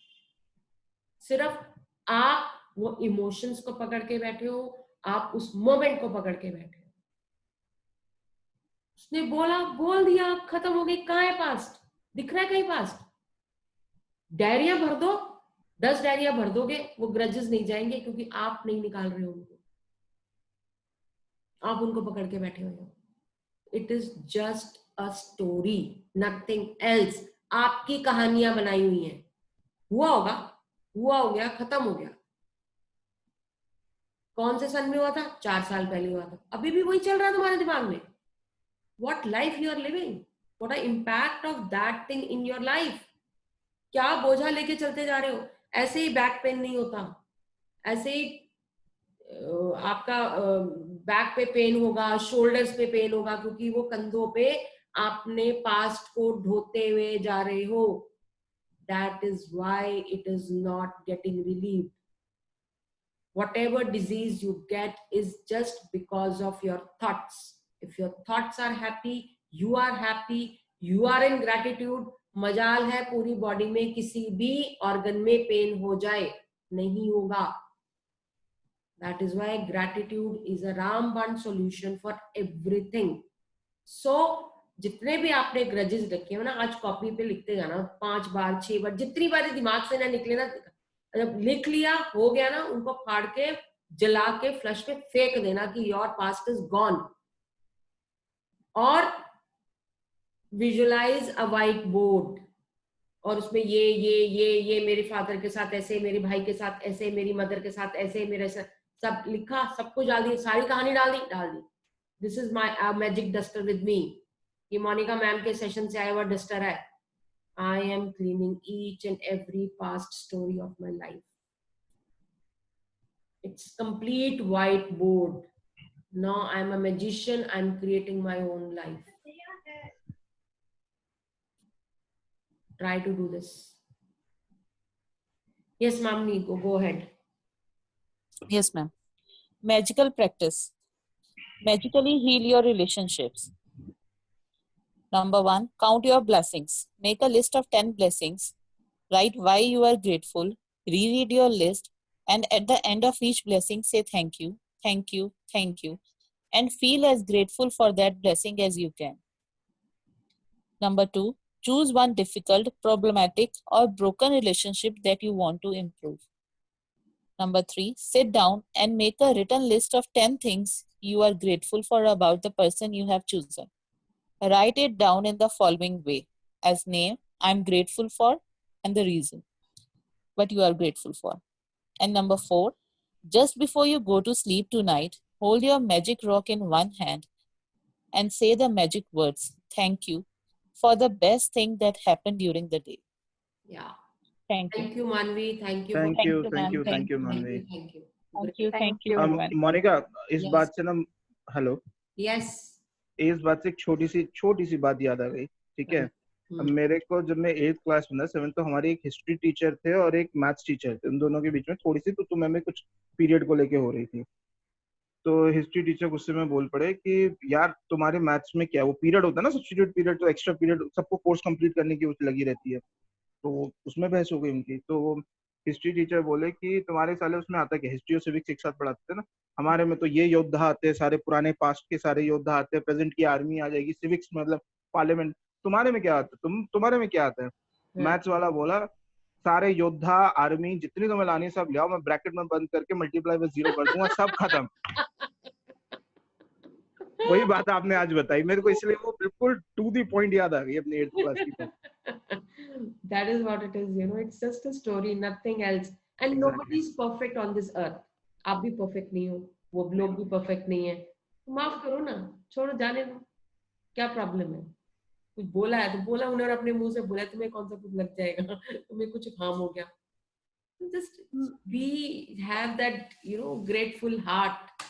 सिर्फ आप वो इमोशंस को पकड़ के बैठे हो, आप उस मोमेंट को पकड़ के बैठे हो। उसने बोला, बोल दिया, खत्म हो गई। कहाँ है पास्ट? दिख रहा है कहीं पास्ट? डायरिया भर दो, 10 डायरिया भर दोगे, वो ग्रजेस नहीं जाएंगे, क्योंकि आप नहीं निकाल रहे हो उनको, आप उनको पकड़ के बैठे हुए हो। It is just a story, nothing else. आपकी कहानियां बनाई हुई हैं। हुआ होगा, हुआ हो गया, खत्म हो गया। कौन से सन में हुआ था? 4 साल पहले हुआ था, अभी भी वही चल रहा है तुम्हारे दिमाग में। What life you are living? What are impact of that thing in your life? क्या बोझा लेके चलते जा रहे हो? ऐसे ही बैक पेन नहीं होता, ऐसे ही आपका बैक पे पेन होगा, शोल्डर्स पे पेन होगा, क्योंकि वो कंधों पे आपने पास्ट को ढोते हुए जा रहे हो। That is why it is not getting relieved. Whatever disease you get is just because of your thoughts. If your thoughts are happy, you are happy, you are in gratitude, मजाल है पूरी body में किसी भी organ में pen हो जाए, नहीं होगा। That is why gratitude is a रामबाण solution for everything. So जितने भी आपने ग्रजेस रखे हो ना, आज कॉपी पे लिखते जाना 5 बार 6 बार, जितनी बार दिमाग से ना निकले ना, जब लिख लिया हो गया ना, उनको फाड़ के जला के फ्लश में फेंक देना कि योर पास्ट इज गॉन। और विजुअलाइज अ वाइट बोर्ड, और उसमें ये मेरे फादर के साथ ऐसे, मेरे भाई के साथ ऐसे, मेरी मदर के साथ ऐसे, मेरे सब लिखा, सब कुछ डाल दी, सारी कहानी डाल दी। This is my magic duster with me. ये मोनिका मैम के सेशन से आया हुआ डस्टर है। I am cleaning each and every past story of my life. It's complete whiteboard. Now I'm a magician. I'm creating my own life. Try to do this. Yes, ma'am, Nico, go ahead. Yes, ma'am. Magical practice. Magically heal your relationships. Number 1, count your blessings. Make a list of 10 blessings. Write why you are grateful. Reread your list. And at the end of each blessing, say thank you, thank you, thank you. And feel as grateful for that blessing as you can. Number 2, choose one difficult, problematic, or broken relationship that you want to improve. Number 3, sit down and make a written list of 10 things you are grateful for about the person you have chosen. Write it down in the following way, as name, I'm grateful for, and the reason what you are grateful for. And number 4, just before you go to sleep tonight, hold your magic rock in one hand and say the magic words, thank you, for the best thing that happened during the day. Yeah. Thank you. Thank you, Manvi. Thank you. Thank you, ma'am. Manvi. Thank you. Thank you, everyone. Monika, इस Yes. बात से ना, hello, Yes. इस बात से एक छोटी सी बात याद आ गई। ठीक है, अब मेरे को जब मैं 8th क्लास में था, 7th, तो हमारे एक हिस्ट्री टीचर थे और एक मैथ्स टीचर थे। उन दोनों के बीच में थोड़ी सी तो तुम्हें कुछ पीरियड को लेके हो रही थी। तो हिस्ट्री टीचर गुस्से में बोल पड़े कि यार तुम्हारे मैथ्स में क्या, वो पीरियड होता है ना सब्स्टिट्यूट पीरियड, तो एक्स्ट्रा पीरियड सबको कोर्स कंप्लीट करने की लगी रहती है, तो उसमें बहस हो गई उनकी। तो हिस्ट्री टीचर बोले कि तुम्हारे साले उसमें आता क्या, हिस्ट्री और सिविक्स एक साथ पढ़ाते थे ना, हमारे में तो ये योद्धा आते हैं, सारे पुराने पास्ट के सारे योद्धा आते हैं, प्रेजेंट की आर्मी आ जाएगी, सिविक्स मतलब पार्लियामेंट, तुम्हारे में क्या आता है, तुम्हारे में क्या आता है। मैथ्स वाला बोला सारे योद्धा आर्मी जितनी तुम्हें लानी सब ले आओ, मैं ब्रैकेट में बंद करके मल्टीप्लाई बाय 0 कर दूंगा, सब खत्म। वही बात आपने आज बताई मेरे को, इसलिए वो बिल्कुल टू द पॉइंट याद आ गई अपनी 8th क्लास की। That is what it is, you know, it's just a story, nothing else. And nobody is perfect on this earth. आप भी perfect नहीं हो, वो लोग भी perfect नहीं है, तो माफ करो ना, छोड़ो, जाने दो, क्या प्रॉब्लम है। कुछ बोला है तो बोला, उन्होंने अपने मुंह से बोला, तुम्हें कौन सा कुछ लग जाएगा, तुम्हें कुछ हार्म हो गया। Just we have that, you know, grateful heart.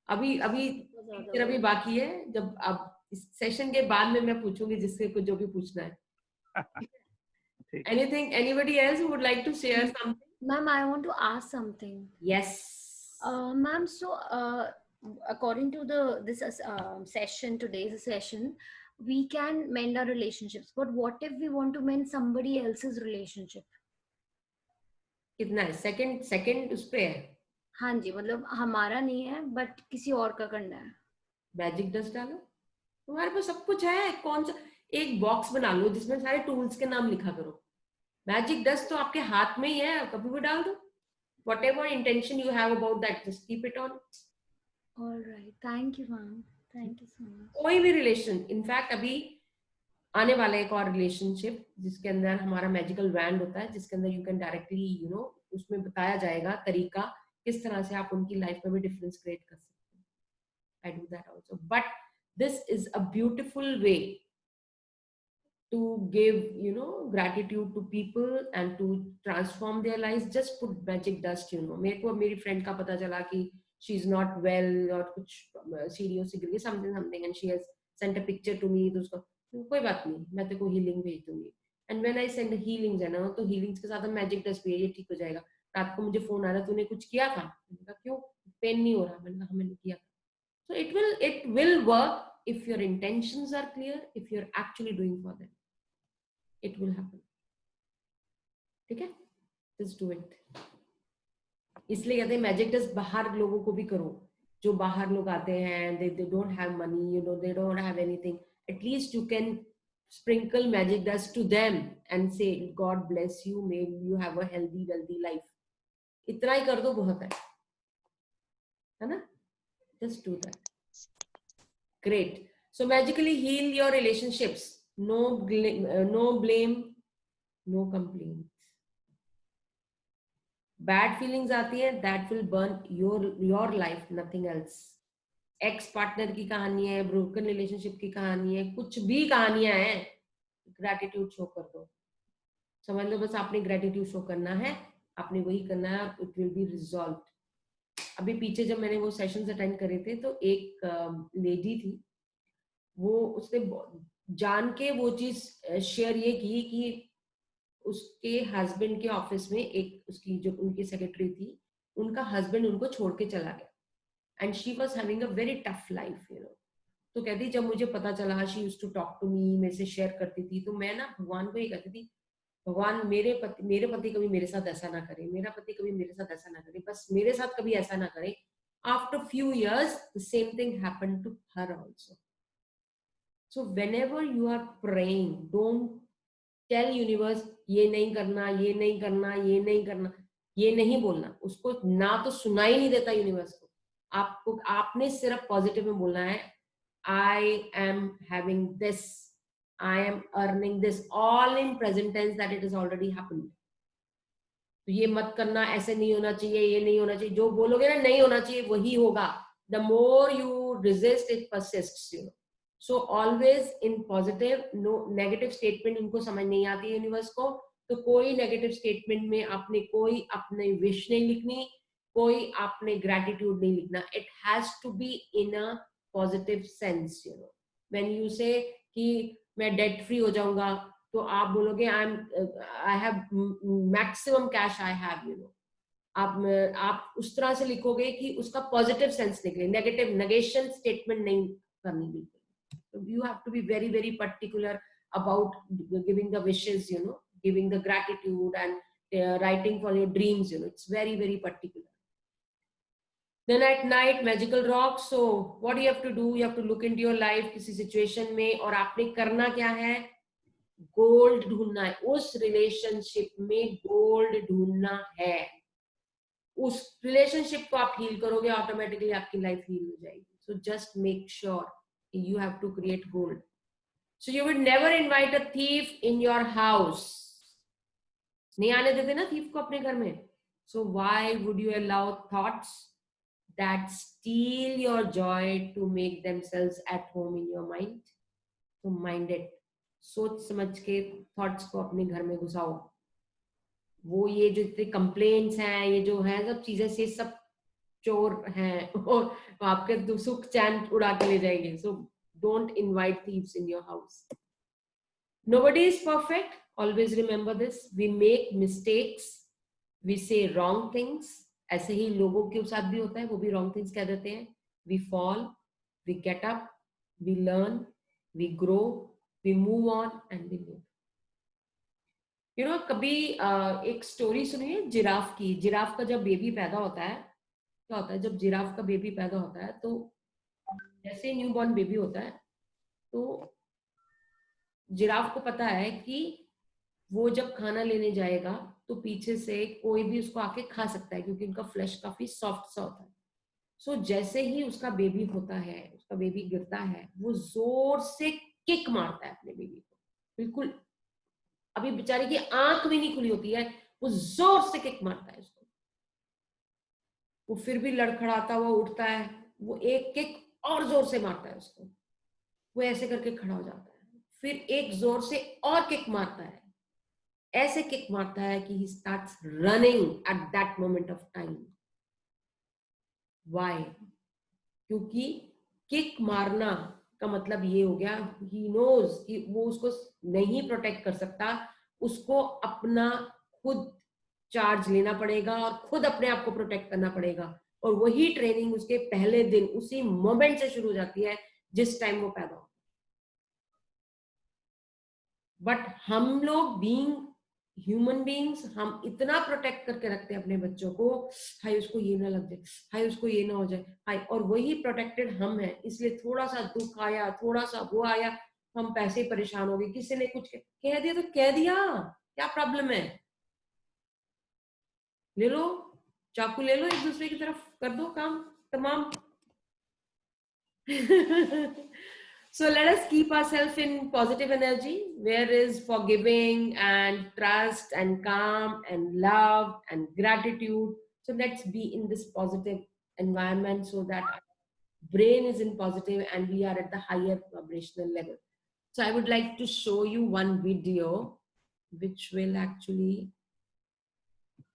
अभी तेरा भी बाकी है, जब अब इस सेशन के बाद में मैं पूछूंगी जिससे कुछ जो भी पूछना है। Anything, anybody else who would like to share something? Ma'am, I want to ask something. Yes. Ma'am, so according to this session, today's session, we can mend our relationships. But what if we want to mend somebody else's relationship? कितना है? Second उस पे है, हाँ जी, मतलब हमारा नहीं है बट किसी और का करना है। मैजिक डस्ट डालो, तुम्हारे पास सब कुछ है, कौन सा एक बॉक्स बना लो जिसमें सारे टूल्स के नाम लिखा करो। मैजिक डस्ट तो आपके हाथ में ही है, कभी भी डाल दो। Whatever intention you have about that, just keep it on. All right, thank you ma'am, thank you so much. कोई भी रिलेशन, इनफैक्ट अभी आने वाला एक और रिलेशनशिप जिसके अंदर हमारा मैजिकल वैंड होता है, जिसके अंदर यू कैन डायरेक्टली उसमें बताया जाएगा तरीका किस तरह से आप उनकी लाइफ में भी डिफरेंस क्रिएट कर सकते हैं. I do that also, but this is a beautiful way to give gratitude to people and to transform their lives. Just put magic dust. मेरे को मेरी फ्रेंड का पता चला कि she is not well और कुछ सीढ़ियों से गिर गई something and she has sent a picture to me. तो उसको कोई बात नहीं, मैं तेरे को हीलिंग भेज दूंगी. And when I send healings है ना, तो healings के साथ मैजिक डस्ट भी, ये ठीक हो जाएगा. रात को मुझे फोन आ रहा, तूने कुछ किया था? मैंने कहा क्यों, पेन नहीं हो रहा? मैंने कहा मैंने किया था. So it will work if your intentions are clear, if you're actually doing for them. It will happen. ठीक है, just do it. इसलिए कहते हैं मैजिक डस्ट बाहर लोगों को भी करो. जो बाहर लोग आते हैं, they don't have money, they don't have anything. At least you can sprinkle magic dust to them and say God bless you, may you have a healthy wealthy life. इतना ही कर दो, बहुत है ना? Just do that. Great. So magically heal your relationships. No blame, no complaint. Bad feelings आती है, that will burn your life, nothing else. Ex partner की कहानी है, broken relationship की कहानी है, कुछ भी कहानियां हैं, gratitude शो कर दो. समझ लो बस आपने gratitude शो करना है, आपने वही करना है, it will be resolved. अभी पीछे जब मैंने वो सेशंस अटेंड करे थे, तो एक लेडी थी, वो उसने जान के वो चीज शेयर ये की कि उसके हस्बैंड के ऑफिस में एक उसकी जो उनकी सेक्रेटरी थी, उनका हस्बैंड उनको छोड़ के चला गया. And she was having a very tough life, तो कहती जब मुझे पता चला, she used to talk to me, मेरे से शेयर करती थी, तो मैं ना भगवान को ये कहती थी, भगवान मेरे पति कभी मेरे साथ ऐसा ना करे, मेरा पति कभी मेरे साथ ऐसा ना करे, बस मेरे साथ कभी ऐसा ना करे. After few years the same thing happened to her also. So whenever you are praying, don't tell universe ये नहीं करना, ये नहीं करना, ये नहीं करना, ये नहीं बोलना. उसको ना तो सुना ही नहीं देता यूनिवर्स को. आपने सिर्फ पॉजिटिव में बोलना है, I am having this, I am earning this, all in present tense that it has already happened. तो ये मत करना, ऐसे नहीं होना चाहिए, ये नहीं होना चाहिए. जो बोलोगे ना नहीं होना चाहिए, वही होगा. The more you resist, it persists. So always in positive, no negative statement. उनको समझ नहीं आती यूनिवर्स को, तो कोई नेगेटिव स्टेटमेंट में आपने कोई अपने विश नहीं लिखनी, कोई आपने ग्रेटिट्यूड नहीं लिखना. It has to be in a positive sense. When you say कि मैं डेट फ्री हो जाऊंगा, तो आप बोलोगे I have maximum cash I have. आप उस तरह से लिखोगे कि उसका पॉजिटिव सेंस निकले, नेगेटिव नेगेशन स्टेटमेंट नहीं करनी बिल्कुल. You have to be very, very particular about giving the wishes, giving the gratitude and writing for your dreams. It's very, very particular. Then at night, magical rock. So what you have to do, you have to look into your life किसी situation में, और आपने करना क्या है, gold ढूंढना है. उस रिलेशनशिप में गोल्ड ढूंढना है. उस रिलेशनशिप को आप हील करोगे, ऑटोमेटिकली आपकी लाइफ हील हो जाएगी. So just make sure you have to create gold. So you would never invite a thief in your house. नहीं आने देते ना thief को अपने घर में. So why would you allow thoughts that steal your joy to make themselves at home in your mind? So mind it. सोच समझ के thoughts को अपने घर में घुसाओ. वो ये जो इतने complaints हैं, ये जो है सब चीजें से सब चोर हैं और आपके सुख चैन उड़ा के ले जाएंगे. So don't invite thieves in your house. Nobody is perfect. Always remember this. We make mistakes. We say wrong things. ऐसे ही लोगों के साथ भी होता है, वो भी wrong things कह देते हैं. We fall, we get up, we learn, we grow, we move on and we live. कभी एक स्टोरी सुनिए जिराफ की. जिराफ का जब बेबी पैदा होता है, क्या होता है जब जिराफ का बेबी पैदा होता है, तो जैसे न्यू बॉर्न बेबी होता है तो जिराफ को पता है कि वो जब खाना लेने जाएगा तो पीछे से कोई भी उसको आके खा सकता है, क्योंकि उनका फ्लैश काफी सॉफ्ट सा होता है। सो जैसे ही उसका बेबी होता है, उसका बेबी गिरता है, वो जोर से किक मारता है अपने बेबी को, बिल्कुल अभी बेचारे की आंख भी नहीं खुली होती है, वो जोर से किक मारता है उसको। वो फिर भी लड़खड़ाता हुआ उठता है, वो एक किक और जोर से मारता है उसको, वो ऐसे करके खड़ा हो जाता है, फिर एक जोर से और किक मारता है, ऐसे किक मारता है कि he starts running at that moment of time. Why? क्योंकि किक मारना का मतलब ये हो गया, he knows कि वो उसको नहीं प्रोटेक्ट कर सकता, उसको अपना खुद चार्ज लेना पड़ेगा और खुद अपने आप को प्रोटेक्ट करना पड़ेगा। और वही ट्रेनिंग उसके पहले दिन उसी मोमेंट से शुरू हो जाती है जिस टाइम वो पैदा हो। बट हम लोग बीइंग ह्यूमन बीइंग्स, हम इतना प्रोटेक्ट करके रखते हैं अपने बच्चों को, हाय उसको ये ना लग जाए, हाय उसको ये ना हो जाए, हाय, और वही प्रोटेक्टेड हम हैं, इसलिए थोड़ा सा दुख आया, थोड़ा सा वो आया, हम पैसे ही परेशान हो गए, किसी ने कुछ कह दिया तो कह दिया, क्या प्रॉब्लम है, ले लो चाकू, ले लो, एक दूसरे की तरफ कर दो काम तमाम। So let us keep ourselves in positive energy, where is forgiving and trust and calm and love and gratitude. So let's be in this positive environment so that our brain is in positive and we are at the higher vibrational level. So I would like to show you one video which will actually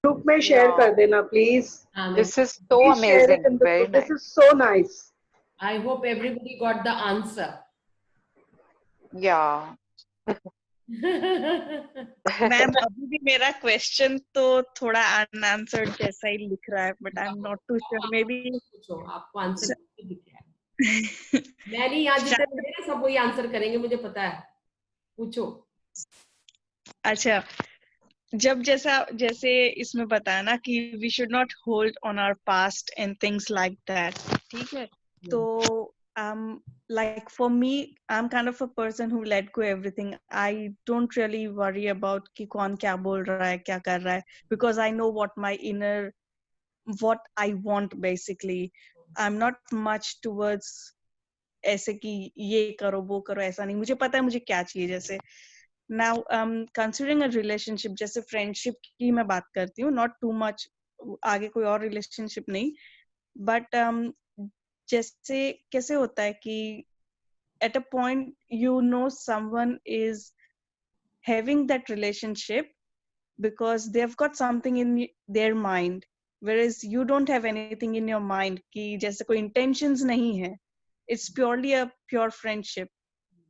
group में share कर देना please. This is so Please share it amazing. in the Very group. This nice. is so nice. I hope everybody got the answer. Yeah. Ma'am अभी भी मेरा question तो थोड़ा unanswered जैसा ही लिख रहा है, but I am not too sure, maybe पूछो, आपको आंसर दिख रहा है। मैं नहीं, यहाँ जितने बच्चे हैं सब वही आंसर करेंगे, मुझे पता है, पूछो। अच्छा, जब जैसे इसमें बताया ना कि we should not hold on our past and things like that, ठीक है, तो like for me, I'm kind of a person who let go everything. I don't really worry about कि कौन क्या बोल रहा है, क्या कर रहा है, because I know what I want basically. I'm not much towards ऐसे कि ये करो वो करो, ऐसा नहीं, मुझे पता है मुझे क्या चाहिए। जैसे now considering a relationship, जैसे friendship की मैं बात करती हूँ, not too much, आगे कोई और relationship नहीं, but जैसे कैसे होता है कि at a point you know someone is having that relationship because they've got something in their mind, whereas you don't have anything in your mind कि जैसे कोई intentions नहीं है, it's purely a pure friendship.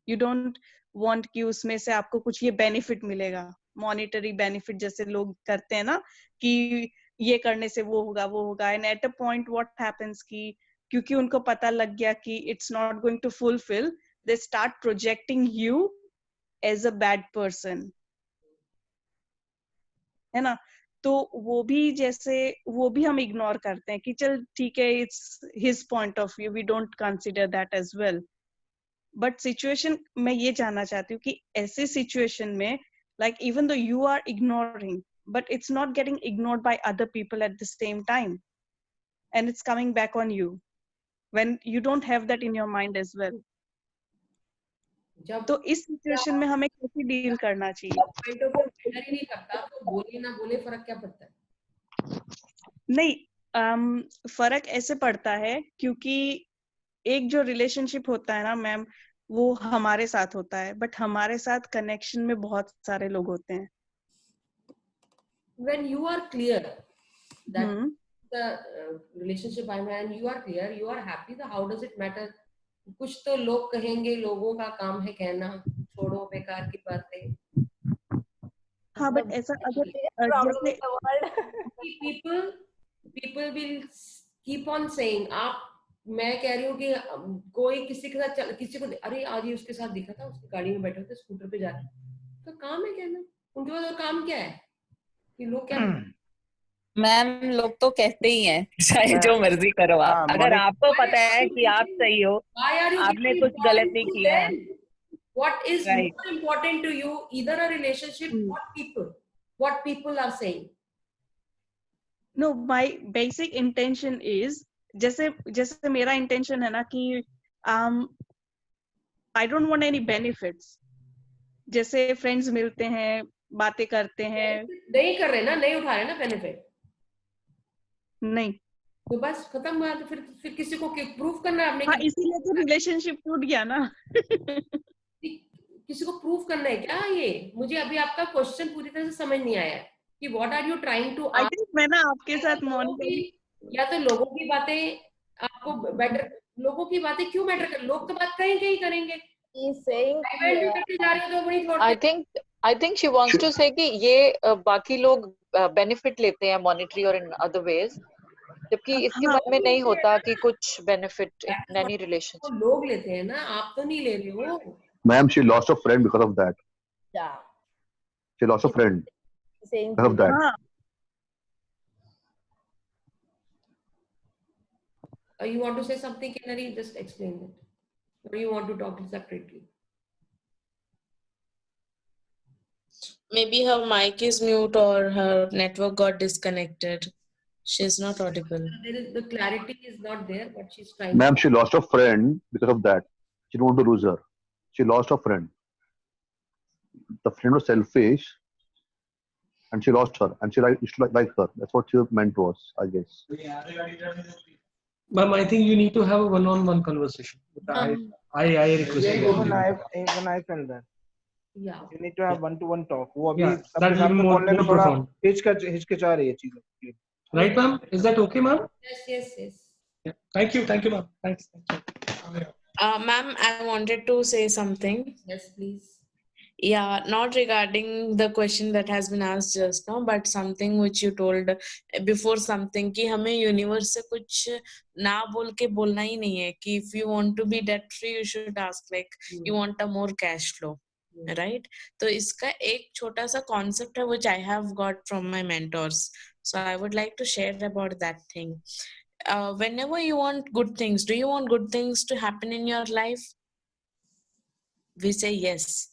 You don't want कि उसमें से आपको कुछ ये benefit मिलेगा, monetary benefit जैसे लोग करते हैं ना कि ये करने से वो होगा, and at a point what happens कि क्योंकि उनको पता लग गया कि it's not going to fulfill, they start projecting you as a bad person, है ना, तो वो भी हम इग्नोर करते हैं कि चल ठीक है, it's his point of view, we don't consider that as well. But situation मैं ये जानना चाहती हूँ कि ऐसे सिचुएशन में like even though you are ignoring, but it's not getting ignored by other people at the same time, and it's coming back on you when you don't have that in your mind as well. तो इस situation में हमें कैसे deal करना चाहिए? Point of view matter ही नहीं करता, तो बोले ना बोले फर्क क्या पड़ता है? नहीं, फर्क ऐसे पड़ता है क्योंकि एक जो रिलेशनशिप होता है ना मैम, वो हमारे साथ होता है, बट हमारे साथ कनेक्शन में बहुत सारे लोग होते हैं. When you are clear that the relationship I'm in, you are clear, you are happy, so how does it matter? कुछ तो लोग कहेंगे, लोगों का काम है कहना, छोड़ो बेकार की बातें. हाँ, बट ऐसा अगर जैसे people will keep on saying, आप, मैं कह रही हूँ कि कोई किसी के साथ किसी को, अरे आज ही उसके साथ दिखा था, उसकी गाड़ी में बैठे थे, स्कूटर पे जा रहे, तो काम है कहना, उनके पास और काम क्या है कि लोग क्या मैम लोग तो कहते ही हैं चाहे जो मर्जी करो आप, हाँ अगर मोनिका, आपको Why पता are है you कि आप giving, सही हो, why are you आपने giving कुछ गलत importance नहीं to किया है, them? What is right. more important to you? Either a relationship, what people are saying. No, my basic intention is, जैसे जैसे मेरा intention है ना कि I don't want any benefits. जैसे friends मिलते हैं, बातें करते हैं, नहीं कर रहे ना, नहीं उठा रहे ना बेनिफिट, नहीं। तो बस खत्म हुआ। तो फिर किसी को प्रूफ करना है आपने हाँ, कि इसीलिए तो रिलेशनशिप टूट गया ना। किसी को प्रूफ करना है क्या? ये मुझे अभी आपका क्वेश्चन पूरी तरह से समझ नहीं आया कि what are you trying to I ask. Think मैं ना आपके साथ मोनिका, या तो लोगों की बातें आपको बेटर, लोगों की बातें क्यों मैटर कर, लोग तो बात करेंगे ही करेंगे। He's saying इवेंट भी करके जा रहे हो तो वही छोड़ते। I think she wants to say कि ये बाकी लोग बेनिफिट लेते हैं मॉनेटरी और इन अदर वेज, जबकि इसके हाँ, मन में नहीं होता कि कुछ बेनिफिट इन एनी तो रिलेशनशिप. लोग लेते हैं ना, आप तो नहीं ले रहे हो। Ma'am, she lost a friend because of that. Yeah. She lost a friend He's saying because of that. हाँ, You want to say something, Kinnari? Just explain it. Or you want to talk separately? Maybe her mic is mute or her network got disconnected. She's not audible. The clarity is not there, but she's trying. Ma'am, she lost a friend because of that. She didn't want to lose her. She lost a friend. The friend was selfish, and she lost her. And she used to like her. That's what she meant to us, I guess. Ma'am, I think you need to have a one-on-one conversation. I request you. even I felt that. Yeah. You need to have one-to-one talk. वो अभी Yeah, सबके that will be सामने more बोलने में थोड़ा profound. हिचकिचा रही है चीजें। Right, ma'am? Is that okay, ma'am? Yes. Yeah. Thank you, ma'am. Thanks. Ma'am, I wanted to say something. Yes, please. Yeah, not regarding the question that has been asked just now, but something which you told before something कि हमें universe से कुछ ना बोल के बोलना ही नहीं है कि if you want to be debt free, you should ask like you want a more cash flow, right? तो इसका एक छोटा सा concept है which I have got from my mentors. So I would like to share about that thing. Whenever you want good things, do you want good things to happen in your life? We say yes.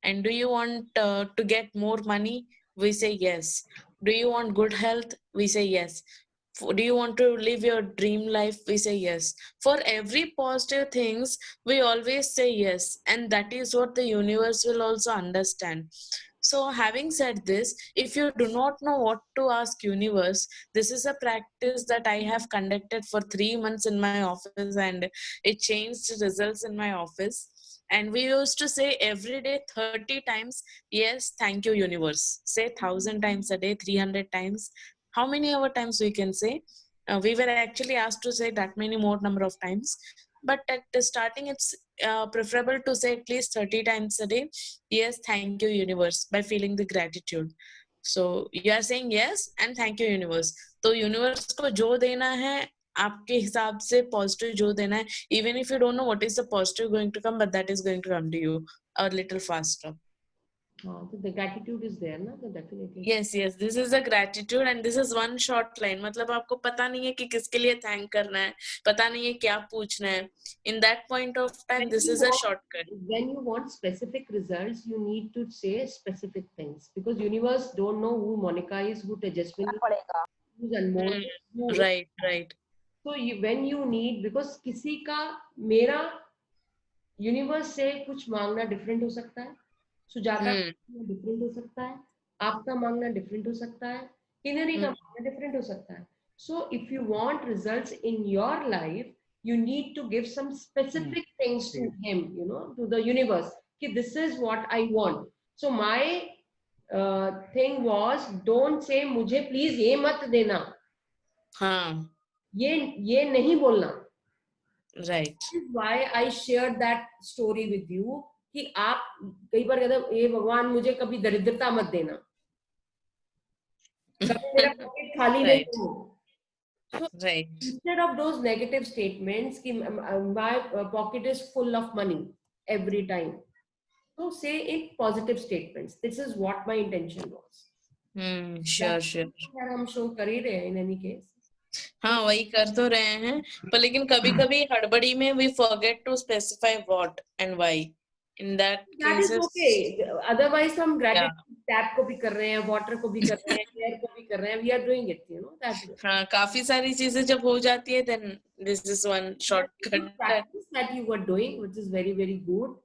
And do you want to get more money? We say yes. Do you want good health? We say yes. Do you want to live your dream life? We say yes. For every positive things, we always say yes. And that is what the universe will also understand. So having said this, if you do not know what to ask universe, this is a practice that I have conducted for 3 months in my office, and it changed results in my office. And we used to say every day 30 times, yes, thank you, universe. Say 1,000 times a day, 300 times. How many other times we can say? We were actually asked to say that many more number of times. But at the starting, it's preferable to say at least 30 times a day, yes, thank you, universe, by feeling the gratitude. So you are saying yes and thank you, universe. तो universe को जो देना है आपके हिसाब से positive जो देना है, even if you don't know what is the positive going to come, but that is going to come to you a little faster. So the gratitude is there, na? So definitely. Yes, this is a gratitude, and this is one short line. मतलब आपको पता नहीं है कि किसके लिए thank करना है, पता नहीं है क्या पूछना है. In that point of time, this is a shortcut. When you want specific results, you need to say specific things, because universe don't know who Monica is, who Tejaswini is, who's Anmol. Right. So when you need, because किसी का मेरा universe से कुछ मांगना different हो सकता है, Sujata different हो सकता है, आपका मांगना different हो सकता है, किन्नरी का मांगना different हो सकता है. So if you want results in your life, you need to give some specific things to him, to the universe. Ki this is what I want. So my thing was, don't say मुझे please ये मत देना. हाँ. ये नहीं बोलना. Right. This is why I shared that story with you कि आप कई बार कहते हो, ये भगवान मुझे कभी दरिद्रता मत देना, कभी मेरा पॉकेट खाली नहीं हो. Right. Instead of those negative statements कि my pocket is full of money every time, so say in positive statements, this is what my intention was. Sure हम शो कर ही रहे हैं इन एनी केस. हाँ वही कर तो रहे हैं पर लेकिन कभी कभी हड़बड़ी में we forget to specify what and why in that That is cases okay. Otherwise हम gratitude tap को भी कर रहे हैं, water को भी कर रहे हैं, air को भी कर रहे हैं. We are doing it, you know that. हाँ काफी सारी चीजें जब हो जाती है then this is one shortcut Practice that you were doing, which is very very good.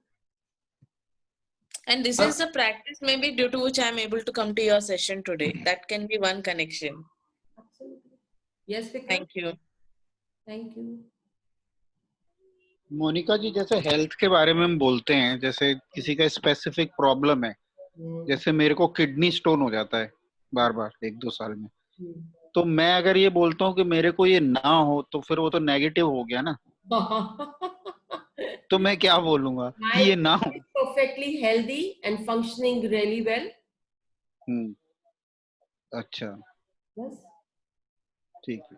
and this is a practice maybe due to which I am able to come to your session today. That can be one connection. Absolutely. Yes, Vikram. Thank you. Thank you. Monika जी जैसे health के बारे में हम बोलते हैं, जैसे किसी का स्पेसिफिक प्रॉब्लम है, जैसे मेरे को किडनी स्टोन हो जाता है बार बार 1-2 साल में, तो मैं अगर ये बोलता हूँ कि मेरे को ये ना हो तो फिर वो तो नेगेटिव हो गया ना. तो मैं क्या बोलूंगा कि ये ना हो. Perfectly healthy and functioning really well. अच्छा. Yes. ठीक है.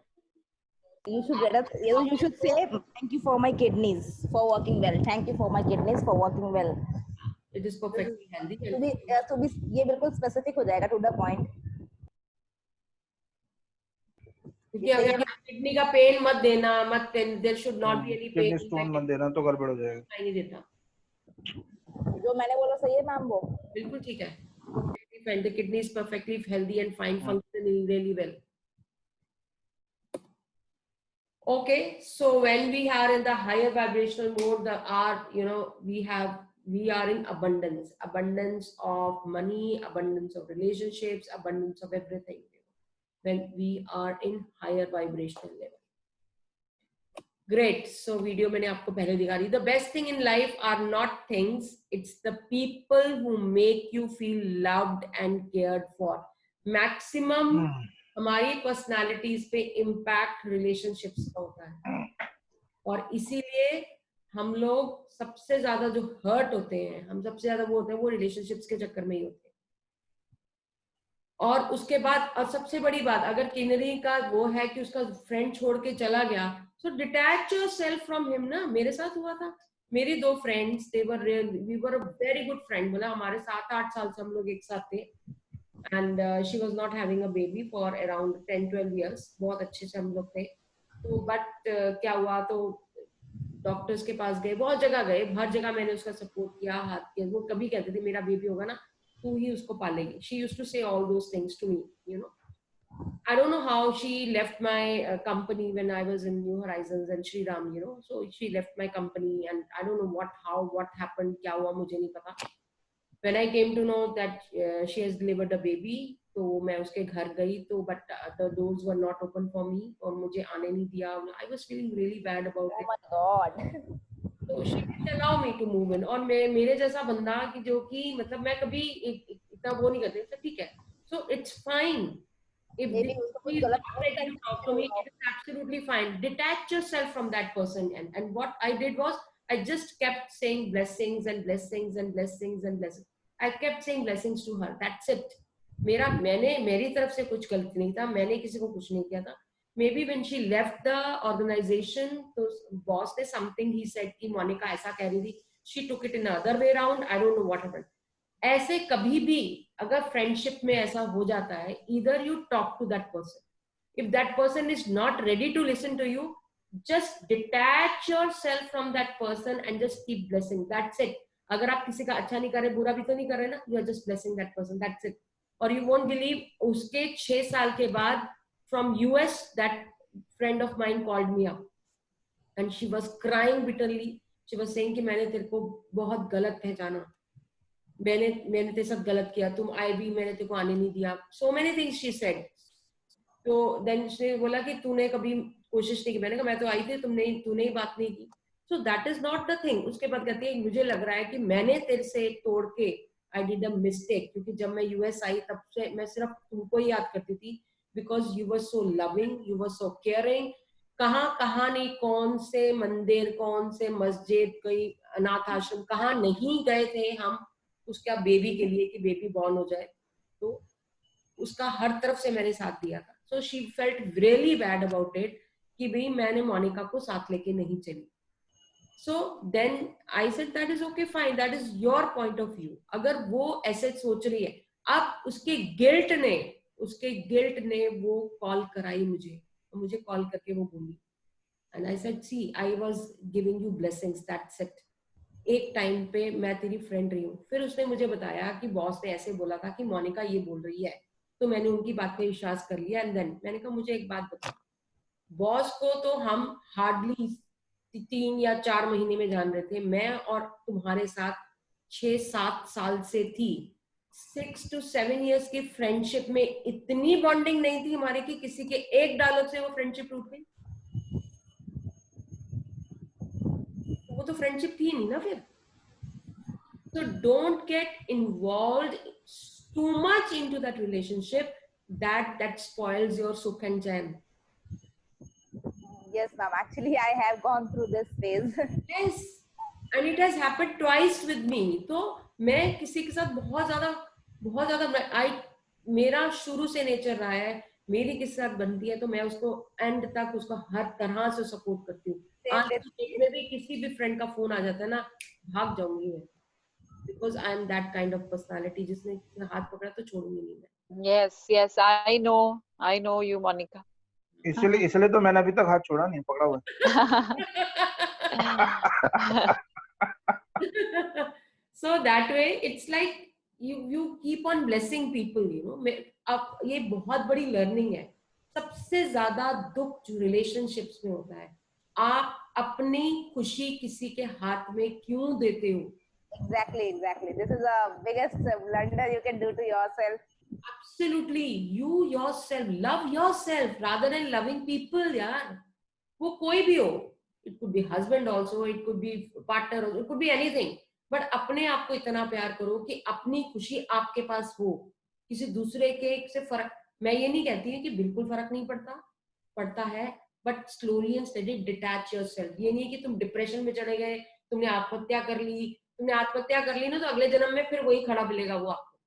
You should say thank you for my kidneys for working well. Thank you for my kidneys for working well. It is perfectly healthy. तो भी ये बिल्कुल specific हो जाएगा to the point. क्योंकि अगर किडनी का पेन मत देना, मत there should not be any pain. Kidney stone मत देना तो गड़बड़ हो जाएगा. नहीं देता. जो मैंने बोला सही है मैम वो. बिल्कुल ठीक है. The kidney is perfectly healthy and fine, functioning really well. Okay, so when we are in the higher vibrational mode, we are in abundance of money, abundance of relationships, abundance of everything. When we are in higher vibrational level. Great. So video मैंने आपको पहले दिखा दी. The best thing in life are not things, it's the people who make you feel loved and cared for. Maximum हमारी personalities पे impact relationships का होता है, और इसीलिए हम लोग सबसे ज्यादा जो हर्ट होते हैं, हम सबसे ज्यादा वो होते हैं वो रिलेशनशिप्स के चक्कर में ही होते हैं. और उसके बाद और सबसे बड़ी बात, अगर किन्नरी का वो है कि उसका फ्रेंड छोड़ के चला गया, so detach yourself from him ना. मेरे साथ हुआ था. मेरी 2 friends, we were a very good friend. मतलब हमारे 7-8 साल से हम लोग एक साथ थे. And she was not having a baby for around 10-12 years. बहुत अच्छे से हम लोग थे. तो बट क्या हुआ, तो डॉक्टर्स के पास गए, बहुत जगह गए, हर जगह मैंने उसका सपोर्ट किया, हाथ किया. वो कभी कहते थे मेरा बेबी होगा ना तू ही उसको पालेगी. She used to say all those things to me, you know. I don't know how she left my company when I was in New Horizons and Shri Ram, you know. So she left my company and I don't know what happened, क्या हुआ मुझे नहीं पता. When I came to know that she has delivered a baby, तो मैं उसके घर गई, तो but the doors were not open for me और मुझे आने नहीं दिया. I was feeling really bad about it. Oh my God. So she didn't allow me to move in. और मेरे जैसा बंदा कि जो कि मतलब मैं कभी इतना वो नहीं करती. तो ठीक है. So it's fine. If she's not ready to talk to me, it is absolutely fine. Detach yourself from that person. And what I did was, I just kept saying blessings and blessings and blessings and blessings. I kept saying blessings to her. That's it. मेरी तरफ से कुछ गलती नहीं था. मैंने किसी को कुछ नहीं किया था. Maybe when she left the organization, तो boss ने something he said कि मोनिका ऐसा कह रही थी. She took it in the other way around. I don't know what happened. ऐसे कभी भी अगर फ्रेंडशिप में ऐसा हो जाता है, either you talk to that person. If that person is not ready to listen to you, just detach yourself from that person and just keep blessing. That's it. अगर आप किसी का अच्छा नहीं कर रहे, बुरा भी तो नहीं कर रहे ना, you are just blessing that person. That's it. और you won't believe, उसके 6 साल के बाद from US that friend of mine called me up and she was crying bitterly. She was saying कि मैंने तेरे को बहुत गलत पहचाना, मैंने तेरे साथ गलत किया, तुम आए भी, मैंने तेरे को आने नहीं दिया. So many things she said. तो then उसने बोला कि तूने कभी कोशिश नहीं की. मैंने कहा मैं तो आई थी, तूने ही बात नहीं की. So that is not the thing. उसके बाद कहती है मुझे लग रहा है कि मैंने तेरे से तोड़ के I did a mistake, क्योंकि जब मैं US आई तब से मैं सिर्फ तुमको ही याद करती थी, because you were so loving, you were so caring. कहाँ नहीं, कौन से मंदिर, कौन से मस्जिद, कोई अनाथ आश्रम, कहाँ नहीं गए थे हम उसका बेबी के लिए कि बेबी बॉर्न हो जाए. तो उसका हर तरफ से मैंने साथ दिया था. So she felt really bad about it कि भाई मैंने मोनिका को साथ लेके नहीं चली. So then I said that is okay, fine, that is your point of view. अगर वो ऐसे सोच रही है, अब उसके गिल्ट ने वो कॉल कराई मुझे कॉल करके वो बोली, and I said see I was giving you blessings, that's it, एक टाइम पे मैं तेरी फ्रेंड रही हूँ। फिर उसने मुझे बताया कि बॉस ने ऐसे बोला था कि मोनिका ये बोल रही है, तो मैंने उनकी बात पे विश्वास कर लिया। एंड देन मैंने कहा मुझे एक बात बता, बॉस को तो हम हार्डली 3 या 4 महीने में जान रहे थे, मैं और तुम्हारे साथ 6-7 साल से थी। 6 to 7 years की फ्रेंडशिप में इतनी बॉन्डिंग नहीं थी हमारे कि किसी के एक डायलॉग से वो फ्रेंडशिप टूट गई। वो तो फ्रेंडशिप थी नहीं ना फिर। So don't get involved too much into that relationship that spoils your sukh and chain. Yes, ma'am. Actually, I have gone through this phase. Yes, and it has happened twice with me. तो मैं किसी के साथ बहुत ज्यादा मेरा शुरू से नेचर रहा है, मेरी किसी साथ बनती है तो मैं उसको एंड तक उसको हर तरह से सपोर्ट करती हूँ। आज में भी किसी भी फ्रेंड का फोन आ जाता है ना, भाग जाऊंगी मैं, because I am that kind of personality जिसने हाथ पकड़ा तो छोड़ूंगी नहीं मैं। Yes, I know you, Monica. इसलिए तो मैंने अभी तक हाथ छोड़ा नहीं, पकड़ा हुआ So that way it's like you keep on blessing people, you know। अब ये बहुत बड़ी लर्निंग है। सबसे ज्यादा दुख जो रिलेशनशिप्स में होता है, आप अपनी खुशी किसी के हाथ में क्यों देते हो? Exactly. This is the biggest blunder you can do to yourself. Absolutely, you yourself love yourself rather than loving people, यार। वो कोई भी हो, it could be husband also, it could be partner also, it could be anything, but अपने आप को इतना प्यार करो कि अपनी खुशी आपके पास हो, किसी दूसरे के से फर्क। मैं ये नहीं कहती है कि बिल्कुल फर्क नहीं पड़ता है, but slowly and steady detach yourself. ये नहीं है कि तुम डिप्रेशन में चले गए, तुमने आत्महत्या कर ली ना, तो अगले जन्म में फिर वही खड़ा मिलेगा वो आपको,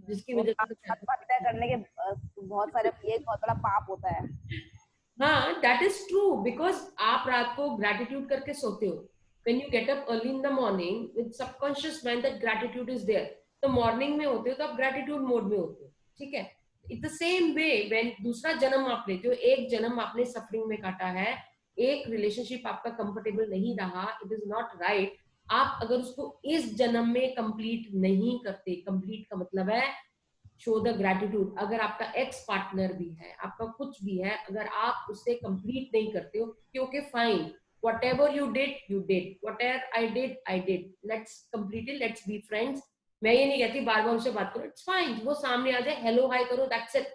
जिसकी वजह से आत्महत्या करने के बहुत सारे, ये बहुत बड़ा पाप होता है। हाँ, that is true, because आप रात को gratitude करके सोते हो। When you get up early in the morning with subconscious mind that gratitude is there, तो morning में होते हो तो आप gratitude mode में होते हो, ठीक है। It's the same way when दूसरा जन्म आप लेते हो, एक जन्म आपने suffering में काटा है, एक relationship आपका comfortable नहीं रहा, it is not right। आप अगर उसको इस जन्म में complete नहीं करते, complete का मतलब है शो द ग्रेटिट्यूड। अगर आपका एक्स पार्टनर भी है, आपका कुछ भी है, अगर आप उससे कंप्लीट नहीं करते हो कि okay fine, whatever you did, whatever I did, let's complete it, let's be friends। मैं ये नहीं कहती बार बार उससे बात करो, इट्स फाइन, वो सामने आ जाए, हेलो हाय करो, that's it.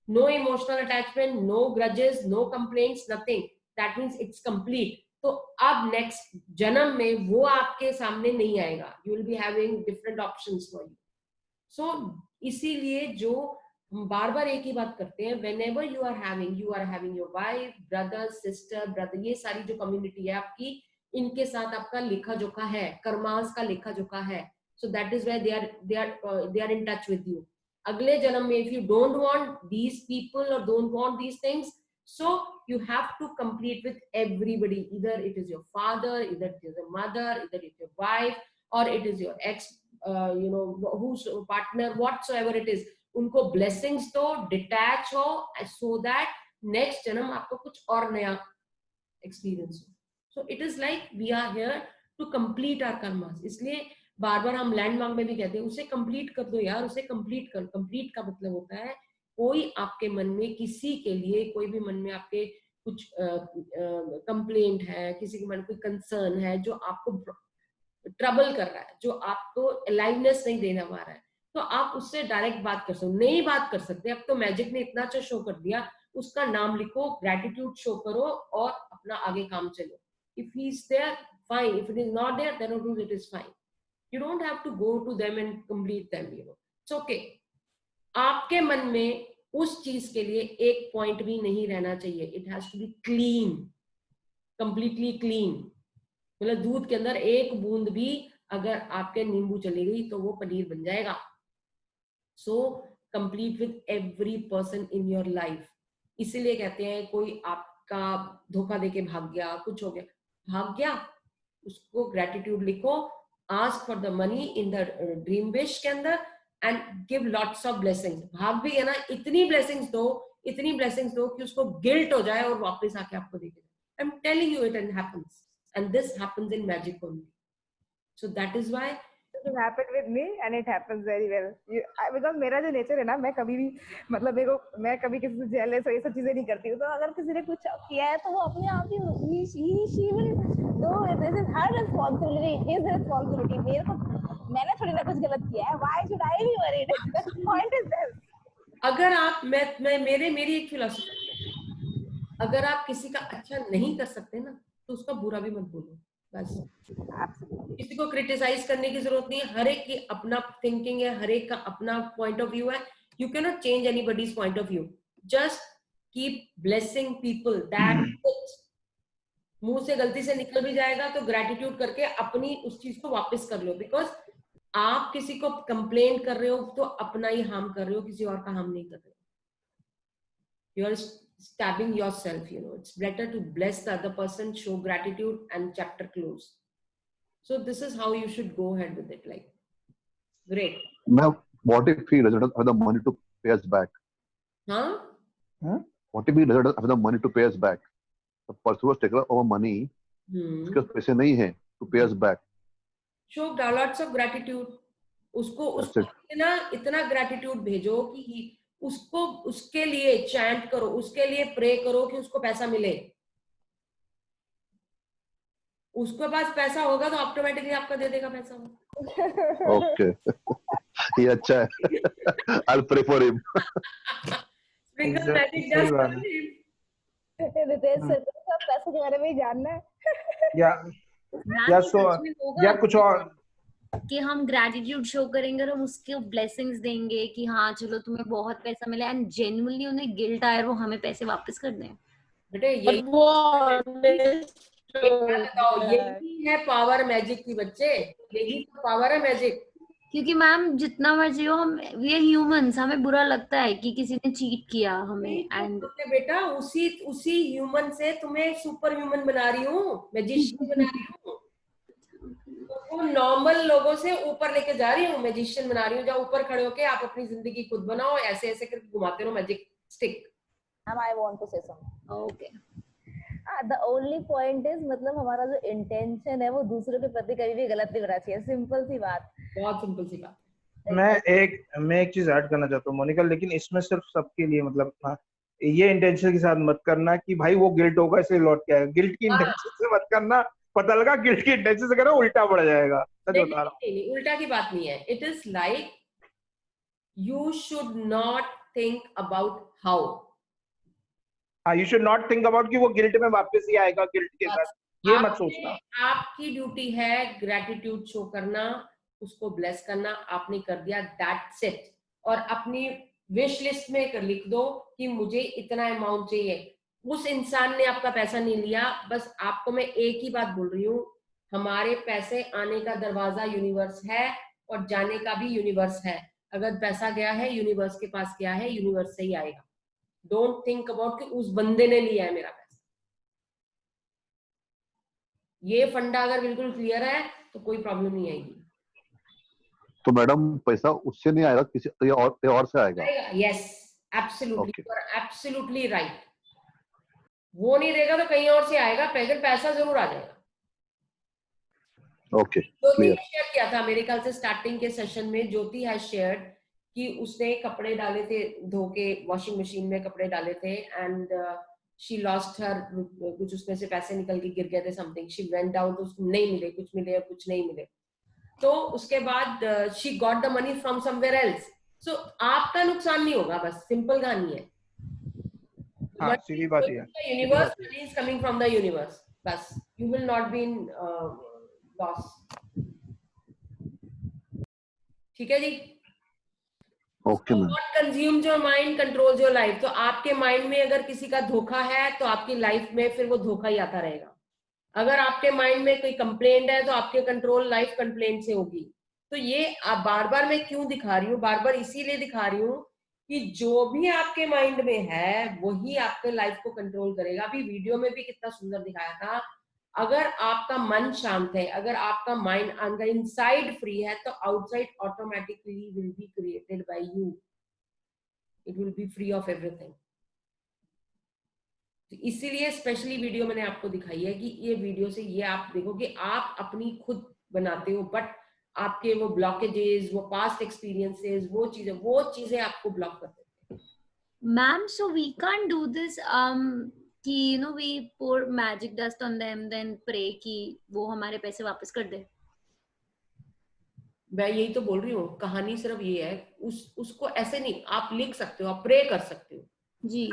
No emotional attachment, no grudges, no complaints, nothing, that means it's complete. तो अब नेक्स्ट जन्म में वो आपके सामने नहीं आएगा, you will be having different options for you. So इसीलिए जो हम बार बार एक ही बात करते हैं, whenever you are having your wife, brother, sister, brother, ये सारी जो कम्युनिटी है आपकी, इनके साथ आपका लेखा जोखा है, कर्मास का लेखा जोखा है। so that is why they are in touch with you। अगले जन्म में if you don't want these people or don't want these things, so you have to complete with everybody, either it is your father, either it is your mother, either it is your wife, or it is your ex, you know, who's partner, whatsoever it is। उनको blessings दो, detach हो, so that next जन्म आपको कुछ और नया experience हो। so it is like we are here to complete our karmas। इसलिए बार बार हम लैंडमार्क में भी कहते हैं उसे कंप्लीट कर दो यार, उसे कंप्लीट कर। कंप्लीट का मतलब होता है कोई आपके मन में किसी के लिए, कोई भी मन में आपके कुछ कंप्लेंट है, किसी के मन में कोई कंसर्न है जो आपको ट्रबल कर रहा है, जो आपको अलाइवनेस नहीं देना पा रहा है, तो आप उससे डायरेक्ट बात कर सकते हो। नहीं बात कर सकते, अब तो मैजिक ने इतना अच्छा शो कर दिया, उसका नाम लिखो, ग्रेटिट्यूड शो करो और अपना आगे काम चलो। If he is there fine, if it is not there then it is fine. You don't have to go to them and complete them, you know, it's okay. आपके मन में उस चीज के लिए एक पॉइंट भी नहीं रहना चाहिए। It has to be clean, completely clean. मतलब दूध के अंदर एक बूंद भी अगर आपके नींबू चली गई तो वो पनीर बन जाएगा। So complete with every person in your life. इसीलिए कहते हैं कोई आपका धोखा देके भाग गया, कुछ हो गया, भाग गया, उसको ग्रेटिट्यूड लिखो, ask for the money in the dream wish के अंदर, and give lots of blessings. भाग भी है ना, इतनी ब्लेसिंग्स दो कि उसको गिल्ट हो जाए और वापस आके आपको देखे। I am telling you, it happens, and this happens in magic only. So that is why It happened with me and it happens very well. Because मेरा जो नेचर है ना, मैं कभी भी मतलब मैं कभी किसी से जेलस और ये सब चीजें नहीं करती हूँ। तो अगर किसी ने कुछ किया है तो वो अपने आप ही she will do it. This is her responsibility, his responsibility. मैंने थोड़ी ना कुछ गलत किया है. Why should I be worried? The point is this. अगर आप मेरी एक फिलॉसफी है, अगर आप किसी का अच्छा नहीं कर सकते ना तो उसका बुरा भी मत बोलो, बस। किसी को क्रिटिसाइज करने की जरूरत नहीं है, हर एक की अपना थिंकिंग है, हर एक का अपना पॉइंट ऑफ व्यू है। You can not change anybody's point of view, just keep blessing people, that's it. मुंह से गलती से निकल भी जाएगा तो ग्रेटिट्यूड करके अपनी उस चीज को वापस कर लो, बिकॉज आप किसी को कंप्लेन कर रहे हो तो अपना ही हार्म कर रहे हो, किसी और का हार्म नहीं कर रहे हो। You are stabbing yourself, you know. It's better to bless the other person, show gratitude, and chapter close. So this is how you should go ahead with it. Like, great. Now, what if he doesn't have the money to pay us back? Huh? What if he doesn't have the money to pay us back? The person was taking our money, उसके पैसे नहीं है to pay us back. Show lots of gratitude. उसको इतना gratitude भेजो कि उसको उसके लिए चैंट करो, उसके लिए प्रे करो कि उसको पैसा मिले। उसके पास पैसा होगा तो ऑटोमेटिकली आपका दे देगा पैसा। ओके, ये अच्छा है। I'll pray for him. Sprinkle magic dust on him. Ritesh sir को पैसे के बारे में ही जानना है। या कुछ और कि हम ग्रेटिट्यूड शो करेंगे और हम उसके ब्लेसिंग्स देंगे कि हाँ चलो तुम्हें बहुत पैसा मिला, एंड जेन्युइनली उन्हें गिल्ट आए और वो हमें पैसे वापस कर दें। बेटे यही है पावर मैजिक की बच्चे, यही तो पावर है मैजिक। क्योंकि मैम जितना मर्जी हो, हम वी आर ह्यूमंस, हमें बुरा लगता है कि किसी ने चीट किया हमें। एंड बेटा उसी ह्यूमन से तुम्हें सुपर ह्यूमन बना रही हूँ, मैजिशियन बना रही हूँ। तो नॉर्मल लोगों से ऊपर लेके जा रही हूँ, मैजिशियन बना रही हूँ। जब ऊपर खड़े होके आप अपनी जिंदगी खुद बनाओ, ऐसे ऐसे करके घुमाते रहो magic stick. I want to say something. Okay. The only point is मतलब हमारा जो इंटेंशन है वो दूसरों के प्रति कभी भी गलत नहीं होना चाहिए। सिंपल सी बात, बहुत सिंपल सी बात। मैं एक चीज ऐड करना चाहता हूँ मोनिका, लेकिन इसमें सिर्फ सबके लिए मतलब ये इंटेंशन के साथ मत करना कि भाई वो गिल्ट होगा इसलिए लौट के आएगा। गिल्ट की इंटेंशन से मत करना, पता लगा गिल्ट की इंटेंशन से करो उल्टा पड़ जाएगा। सच बता रहा हूँ, उल्टा की बात नहीं है। It is like you should not think about how. You should not think about कि वो गिल्ट में वापस ही आएगा गिल्ट के साथ, ये मत सोचना। आपकी ड्यूटी है ग्रेटिट्यूड शो करना, उसको ब्लेस करना। आपने कर दिया, दैट्स इट। और अपनी विश लिस्ट में लिख दो कि मुझे इतना अमाउंट चाहिए। उस इंसान ने आपका पैसा नहीं लिया, बस आपको मैं एक ही बात बोल रही हूँ, हमारे पैसे आने का दरवाजा यूनिवर्स है और जाने का भी यूनिवर्स है। अगर पैसा गया है यूनिवर्स के पास गया है, यूनिवर्स से ही आएगा। डोंट थिंक अबाउट कि उस बंदे ने लिया है मेरा पैसा। ये फंडा अगर बिल्कुल क्लियर है तो कोई प्रॉब्लम नहीं आएगी। तो मैडम पैसा उससे नहीं आएगा, किसी और से आएगा। Yes, absolutely, you are absolutely right. वो नहीं देगा तो कहीं और से आएगा, पैसा जरूर आ जाएगा। ओके, ज्योति ने शेयर किया था मेरे ख्याल से स्टार्टिंग के सेशन में। ज्योति हैज शेयर्ड कि उसने कपड़े डाले थे, धो के वॉशिंग मशीन में कपड़े डाले थे, एंड शी लॉस्ट हर, कुछ उसमें से पैसे निकल के गिर गए थे, समथिंग। शी वेंट डाउन तो उसको नहीं मिले, कुछ मिले और कुछ नहीं मिले। तो उसके बाद she got the money from somewhere else. So आपका नुकसान नहीं होगा, बस सिंपल कहानी है। हाँ, सीधी बात है। Universe, money is coming from the universe, बस। You will not be in loss. ठीक है जी। Okay ma'am. What consumes your mind controls your life। तो आपके माइंड में अगर किसी का धोखा है तो आपकी लाइफ में फिर वो धोखा ही आता रहेगा। अगर आपके माइंड में कोई कंप्लेंट है तो आपके कंट्रोल लाइफ कंप्लेंट से होगी। तो ये बार बार मैं क्यों दिखा रही हूँ, बार बार इसीलिए दिखा रही हूँ कि जो भी आपके माइंड में है वही आपके लाइफ को कंट्रोल करेगा। अभी वीडियो में भी कितना सुंदर दिखाया था अगर आपका मन शांत है, अगर आपका माइंड अंदर इनसाइड फ्री है, तो outside automatically will be created by you. It will be free of everything. इसीलिए स्पेशली वीडियो मैंने आपको दिखाई है कि ये वीडियो से ये आप देखो कि आप अपनी खुद बनाते हो, बट आपके वो ब्लॉकेजेस, वो पास्ट एक्सपीरियंसेस, वो चीजें आपको ब्लॉक कर देते हैं. Ma'am, so we can't do this कि you know we pour magic dust on them then pray कि वो हमारे पैसे वापस कर दे. मैं यही तो बोल रही हूँ, कहानी सिर्फ ये है. उसको ऐसे नहीं, आप लिख सकते हो, आप प्रे कर सकते हो जी,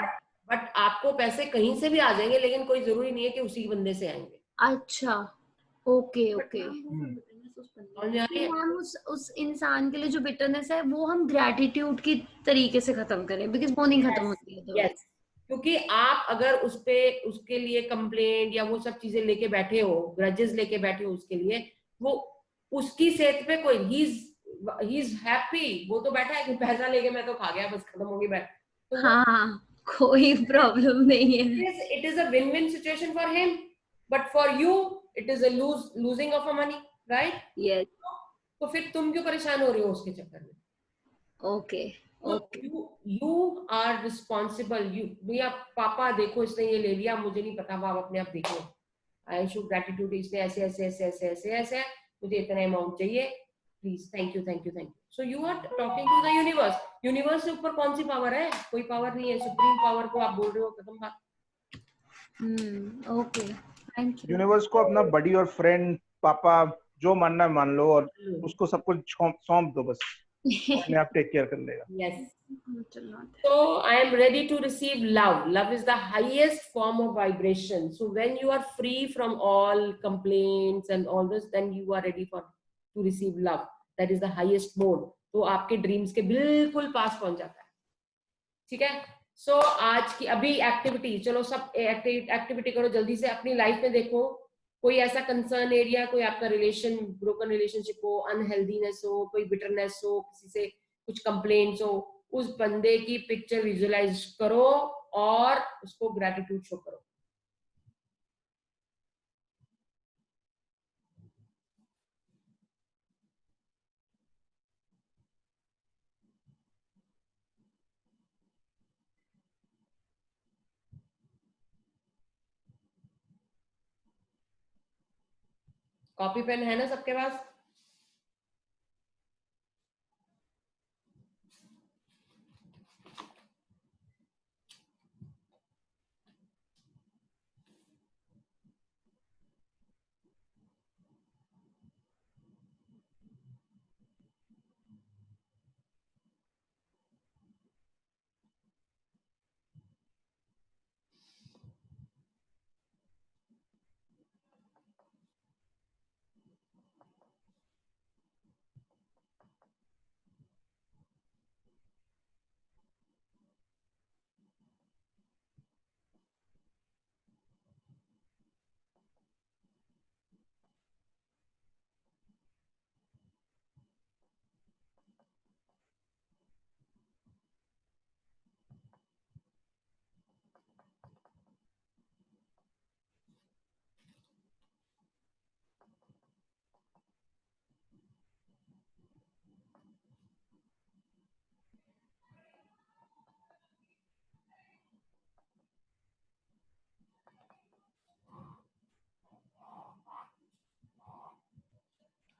बट आपको पैसे कहीं से भी आ जाएंगे, लेकिन कोई जरूरी नहीं है कि उसी बंदे से आएंगे. अच्छा, ओके ओके. मैम उस इंसान के लिए जो बिटरनेस है वो हम ग्रेटिट्यूड की तरीके से खत्म करें, बिकॉज वो नहीं खत्म होती है. यस, क्योंकि आप अगर उसके लिए कंप्लेंट या वो सब चीजें लेके बैठे हो, ग्रजेस लेके बैठे हो उसके लिए, वो उसकी सेहत पे कोई ही इज हैप्पी. वो तो बैठा है कि पैसा लेके मैं तो खा गया, बस खत्म हो गई बात. तो हाँ, कोई प्रॉब्लम नहीं है. It is a win win situation for him, but for you it is a losing of a money, right? Yes. तो फिर तुम क्यों परेशान हो रहे हो उसके चक्कर में? Okay okay. You are responsible. You भैया, पापा देखो इसने ये ले लिया, मुझे नहीं पता, आप अपने आप देखो. आई शो ग्रेटिट्यूड, इसने ऐसे ऐसे ऐसे ऐसे ऐसे ऐसे, मुझे इतना अमाउंट चाहिए, please, thank you thank you thank you. So you are talking to the universe. Universe से ऊपर कौन सी पावर है? कोई पावर नहीं है. सुप्रीम पावर को आप बोल रहे हो, खत्म बात. Okay, thank you. यूनिवर्स को अपना बडी और फ्रेंड, पापा, जो मानना है मान लो, और उसको सब कुछ सौंप दो, बस अपने आप टेक केयर कर लेगा. Yes. So I am ready to receive love. Love is the highest form of vibration. So when you are free from all complaints and all this, then you are ready to receive love. That is the highest mode. तो आपके dreams के बिल्कुल पास पहुंच जाता है. ठीक है. सो आज की अभी एक्टिविटी, चलो सब एक्टिविटी करो जल्दी से. अपनी लाइफ में देखो कोई ऐसा कंसर्न एरिया, कोई आपका रिलेशन, ब्रोकन रिलेशनशिप हो, अनहेल्दीनेस हो, कोई बिटरनेस हो, किसी से कुछ कंप्लेंट्स हो, उस बंदे की पिक्चर विजुअलाइज करो और उसको ग्रेटिट्यूड शो करो. कॉपी पेन है ना सबके पास?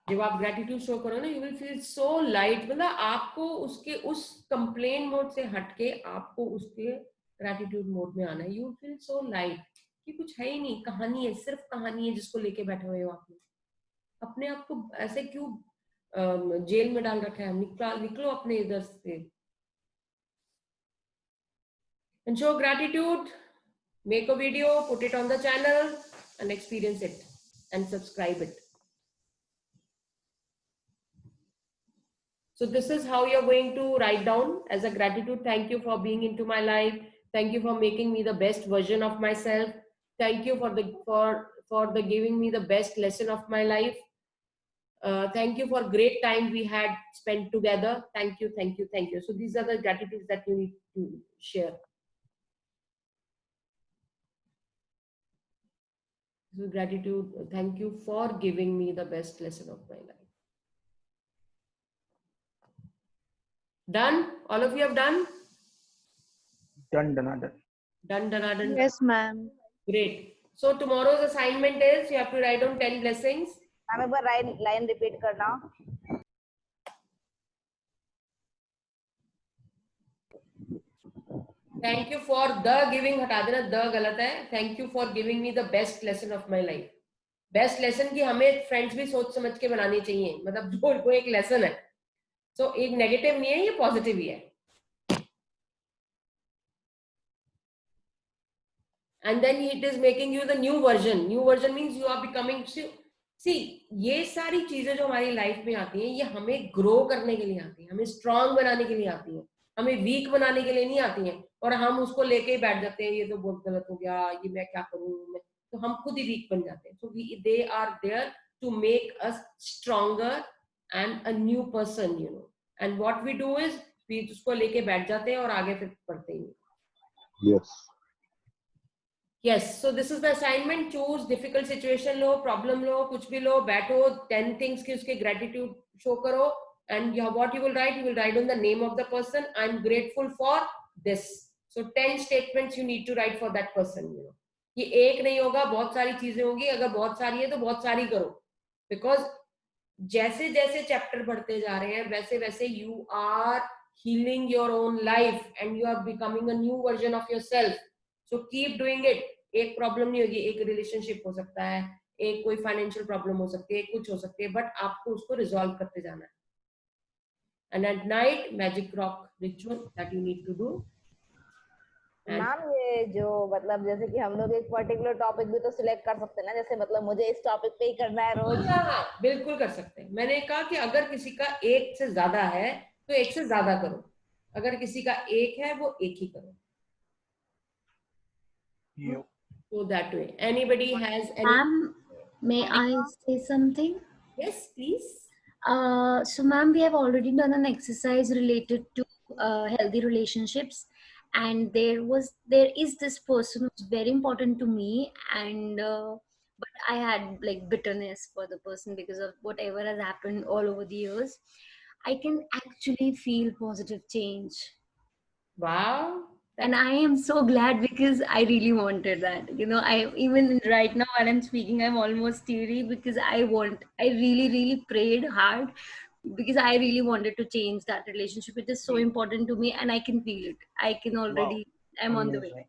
जब आप ग्रेटिट्यूड शो करो ना, you will feel so light. मतलब आपको उसके उस कंप्लेन मोड से हटके आपको उसके ग्रेटिट्यूड मोड में आना है. You will feel so light कि कुछ है ही नहीं, कहानी है, सिर्फ कहानी है जिसको लेके बैठे हुए हो आप. अपने आप को ऐसे क्यों जेल में डाल रखा है? निकलो अपने इधर से. And show gratitude. Make a video, put it on the channel and experience it and subscribe it. So this is how you're going to write down as a gratitude. Thank you for being into my life. Thank you for making me the best version of myself. Thank you for the giving me the best lesson of my life. Thank you for great time we had spent together. Thank you, thank you, thank you. So these are the gratitudes that you need to share. With gratitude, thank you for giving me the best lesson of my life. Done? All of you have done? Done. Done. Yes, ma'am. Great. So tomorrow's assignment is you have to write down 10 blessings. Ma'am एक बार line repeat करना. Thank you for the giving. हटा देना, the गलत है. Thank you for giving me the best lesson of my life. Best lesson की हमें friends भी सोच समझ के बनानी चाहिए, मतलब जो कोई एक लेसन है, सो एक नेगेटिव नहीं है, ये पॉजिटिव ही है. And then it is making you the new version. New version means you are becoming. See, ये सारी चीजें जो हमारी लाइफ में आती हैं, ये हमें ग्रो करने के लिए आती हैं, हमें स्ट्रांग बनाने के लिए आती हैं, हमें वीक बनाने के लिए नहीं आती हैं. और हम उसको लेके ही बैठ जाते हैं, ये तो बहुत गलत हो गया, ये मैं क्या करूं, तो हम खुद ही वीक बन जाते हैं. So they are there to make us stronger and a new person, you know. And what we do is we उसको लेके बैठ जाते हैं और आगे फिर पढ़ते ही. Yes. Yes, so this is the assignment. Choose difficult situation low, problem लो, कुछ भी लो, बैठो, 10 things की उसके gratitude show करो, and what you will write on the name of the person. I'm grateful for this. So 10 statements you need to write for that person, you know. ये एक नहीं होगा, बहुत सारी चीजें होंगी. अगर बहुत सारी है तो बहुत सारी करो, because जैसे जैसे चैप्टर बढ़ते जा रहे हैं वैसे वैसे you are healing your own life and you are becoming a new version of yourself. So keep doing it. एक प्रॉब्लम नहीं होगी, एक रिलेशनशिप हो सकता है, एक कोई फाइनेंशियल प्रॉब्लम हो सकती है, कुछ हो सकती है, बट आपको उसको रिजॉल्व करते जाना है. And at night, magic rock ritual that you need to do. Ma'am ये जो मतलब जैसे कि हम लोग एक पर्टिकुलर टॉपिक भी तो सिलेक्ट कर सकते हैं ना, जैसे मतलब मुझे इस टॉपिक पे ही करना है रोज. हाँ, बिल्कुल कर सकते हैं. मैंने कहा कि अगर किसी का एक से ज्यादा है तो एक से ज्यादा करो, अगर किसी का एक है वो एक ही करो. So that way. Anybody has any? Ma'am, may I say something? Yes, please. So ma'am, we have already done an exercise related to healthy relationships, and there is this person who's very important to me, and but I had like bitterness for the person because of whatever has happened all over the years. I can actually feel positive change. Wow. And I am so glad because I really wanted that. You know, I even right now while I'm speaking, I'm almost teary because I really prayed hard because I really wanted to change that relationship. It is so important to me and I can feel it. I can already, I'm on the way.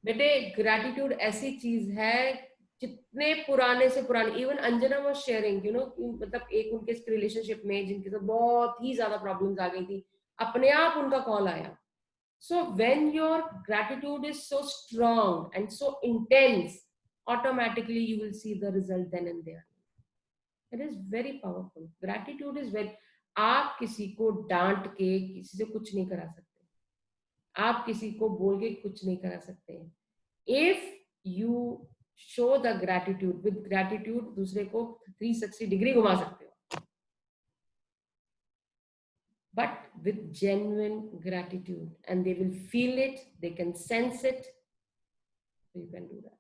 बेटे gratitude ऐसी चीज है, जितने पुराने से पुराने, even Anjana was sharing, you know, मतलब एक उनके रिलेशनशिप में जिनके साथ बहुत ही ज्यादा प्रॉब्लम्स आ गई थी, अपने आप उनका कॉल आया. So when your gratitude is so strong and so intense, automatically you will see the result then and there. It is very powerful. Gratitude is very. आप किसी को डांट के किसी से कुछ नहीं करा सकते, आप किसी को बोल के कुछ नहीं करा सकते. If you show the gratitude, with gratitude दूसरे को 360 डिग्री घुमा सकते हो, but with genuine gratitude, and they will feel it, they can sense it, so you can do that.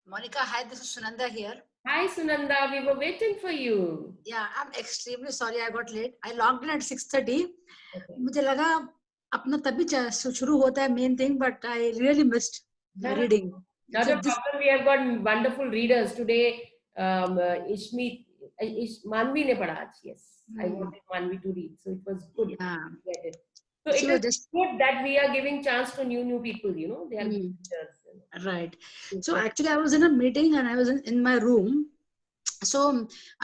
Monica, hi, this is Sunanda here. Hi Sunanda, we were waiting for you. Yeah, I'm extremely sorry I got late. I logged in at 6:30. मुझे लगा अपना तभी शुरू होता है main thing, but I really missed the reading. Not a problem. We have got wonderful readers today. Manvi ne padha aaj. Yes, I wanted Manvi to read, so it was good. Yeah. So it is good that we are giving chance to new people. You know, they are teachers. Right. So actually, I was in a meeting and I was in my room. So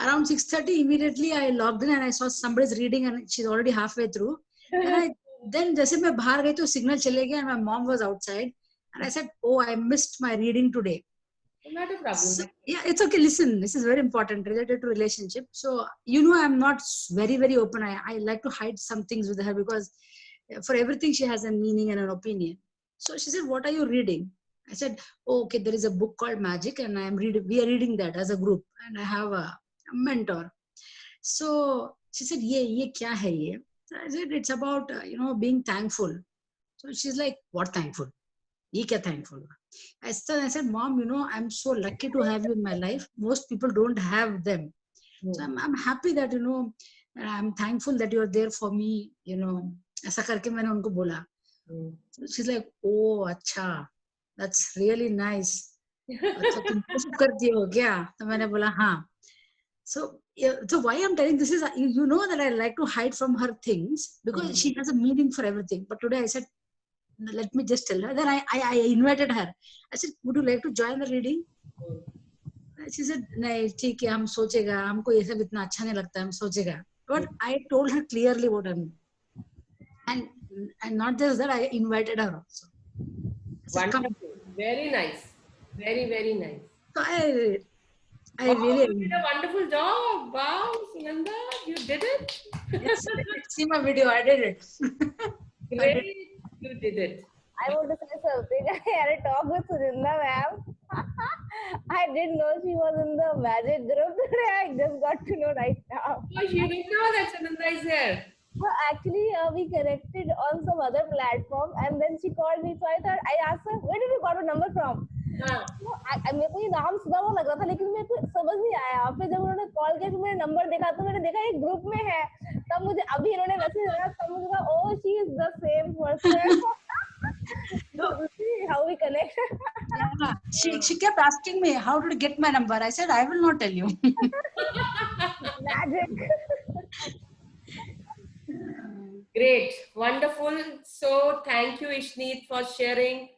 around 6:30, immediately I logged in and I saw somebody's reading and she's already halfway through. And then जैसे मैं बाहर गई तो signal चले गया and my mom was outside. And I said, oh, I missed my reading today. Not a problem. So, yeah, it's okay. Listen, this is very important related to relationship. So, you know, I'm not very, very open. I like to hide some things with her because for everything she has a meaning and an opinion. So she said, what are you reading? I said, oh, okay, there is a book called Magic and we are reading that as a group and I have a mentor. So she said, ye kya hai ye? So I said, it's about, you know, being thankful. So she's like, what thankful? Ye kya thankful? I said, Mom, you know, I'm so lucky to have you in my life. Most people don't have them. So I'm happy that, you know, and I'm thankful that you're there for me, you know. ऐसा करके मैंने उनको बोला. So she's like, oh, अच्छा, that's really nice. अच्छा तुम सब करती हो क्या? तो मैंने बोला हाँ. So why I'm telling this is, you know that I like to hide from her things because she has a meaning for everything. But today I said, let me just tell her. Then I invited her. I said, would you like to join the reading? She said, नहीं ठीक है हम सोचेगा, हमको ये सब इतना अच्छा नहीं लगता, हम सोचेगा. But I told her clearly what I mean. And not just that, I invited her also. Said, Wonderful. Very nice. Very, very nice. So I Wow, really you did a wonderful job. Wow, Sunanda, you did it. Yes, see my video, I did it. Great, you did it. I want to say something. I had a talk with Sunanda ma'am. I didn't know she was in the magic group today. I just got to know right now. Oh, you didn't know that Sunanda is there. Well, actually, we connected on some other platform, and then she called me. So I asked her, "Where did you got a number from?" मेरे को ये नाम सुना हुआ लग रहा था, लेकिन मेरे को समझ नहीं आया. फिर जब उन्होंने कॉल किया, मैंने नंबर देखा तो मैंने देखा ये ग्रुप में है. तब मुझे अभी इन्होंने मैसेज डाला, तब मुझे कहा, "Oh, she is the same person." So see how we connect. Yeah. She kept asking me, how did you get my number? I said, I will not tell you. Magic. Great, wonderful. So thank you, Ishneet, for sharing.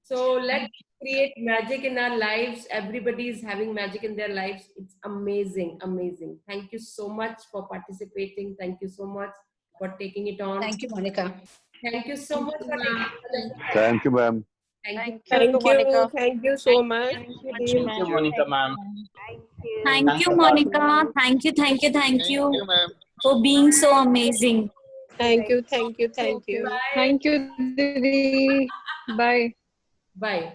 So let's create magic in our lives. Everybody is having magic in their lives. It's amazing, amazing. Thank you so much for participating. Thank you so much for taking it on. Thank you, Monica. Thank you so much for taking it on. Thank you, ma'am. Thank you, thank you so much. Thank you, Monica, ma'am. Thank you, Monica. Thank you, thank you, thank you for being so amazing. Thank you, thank you, thank you. Thank you, Didi. Bye. Bye.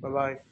Bye-bye.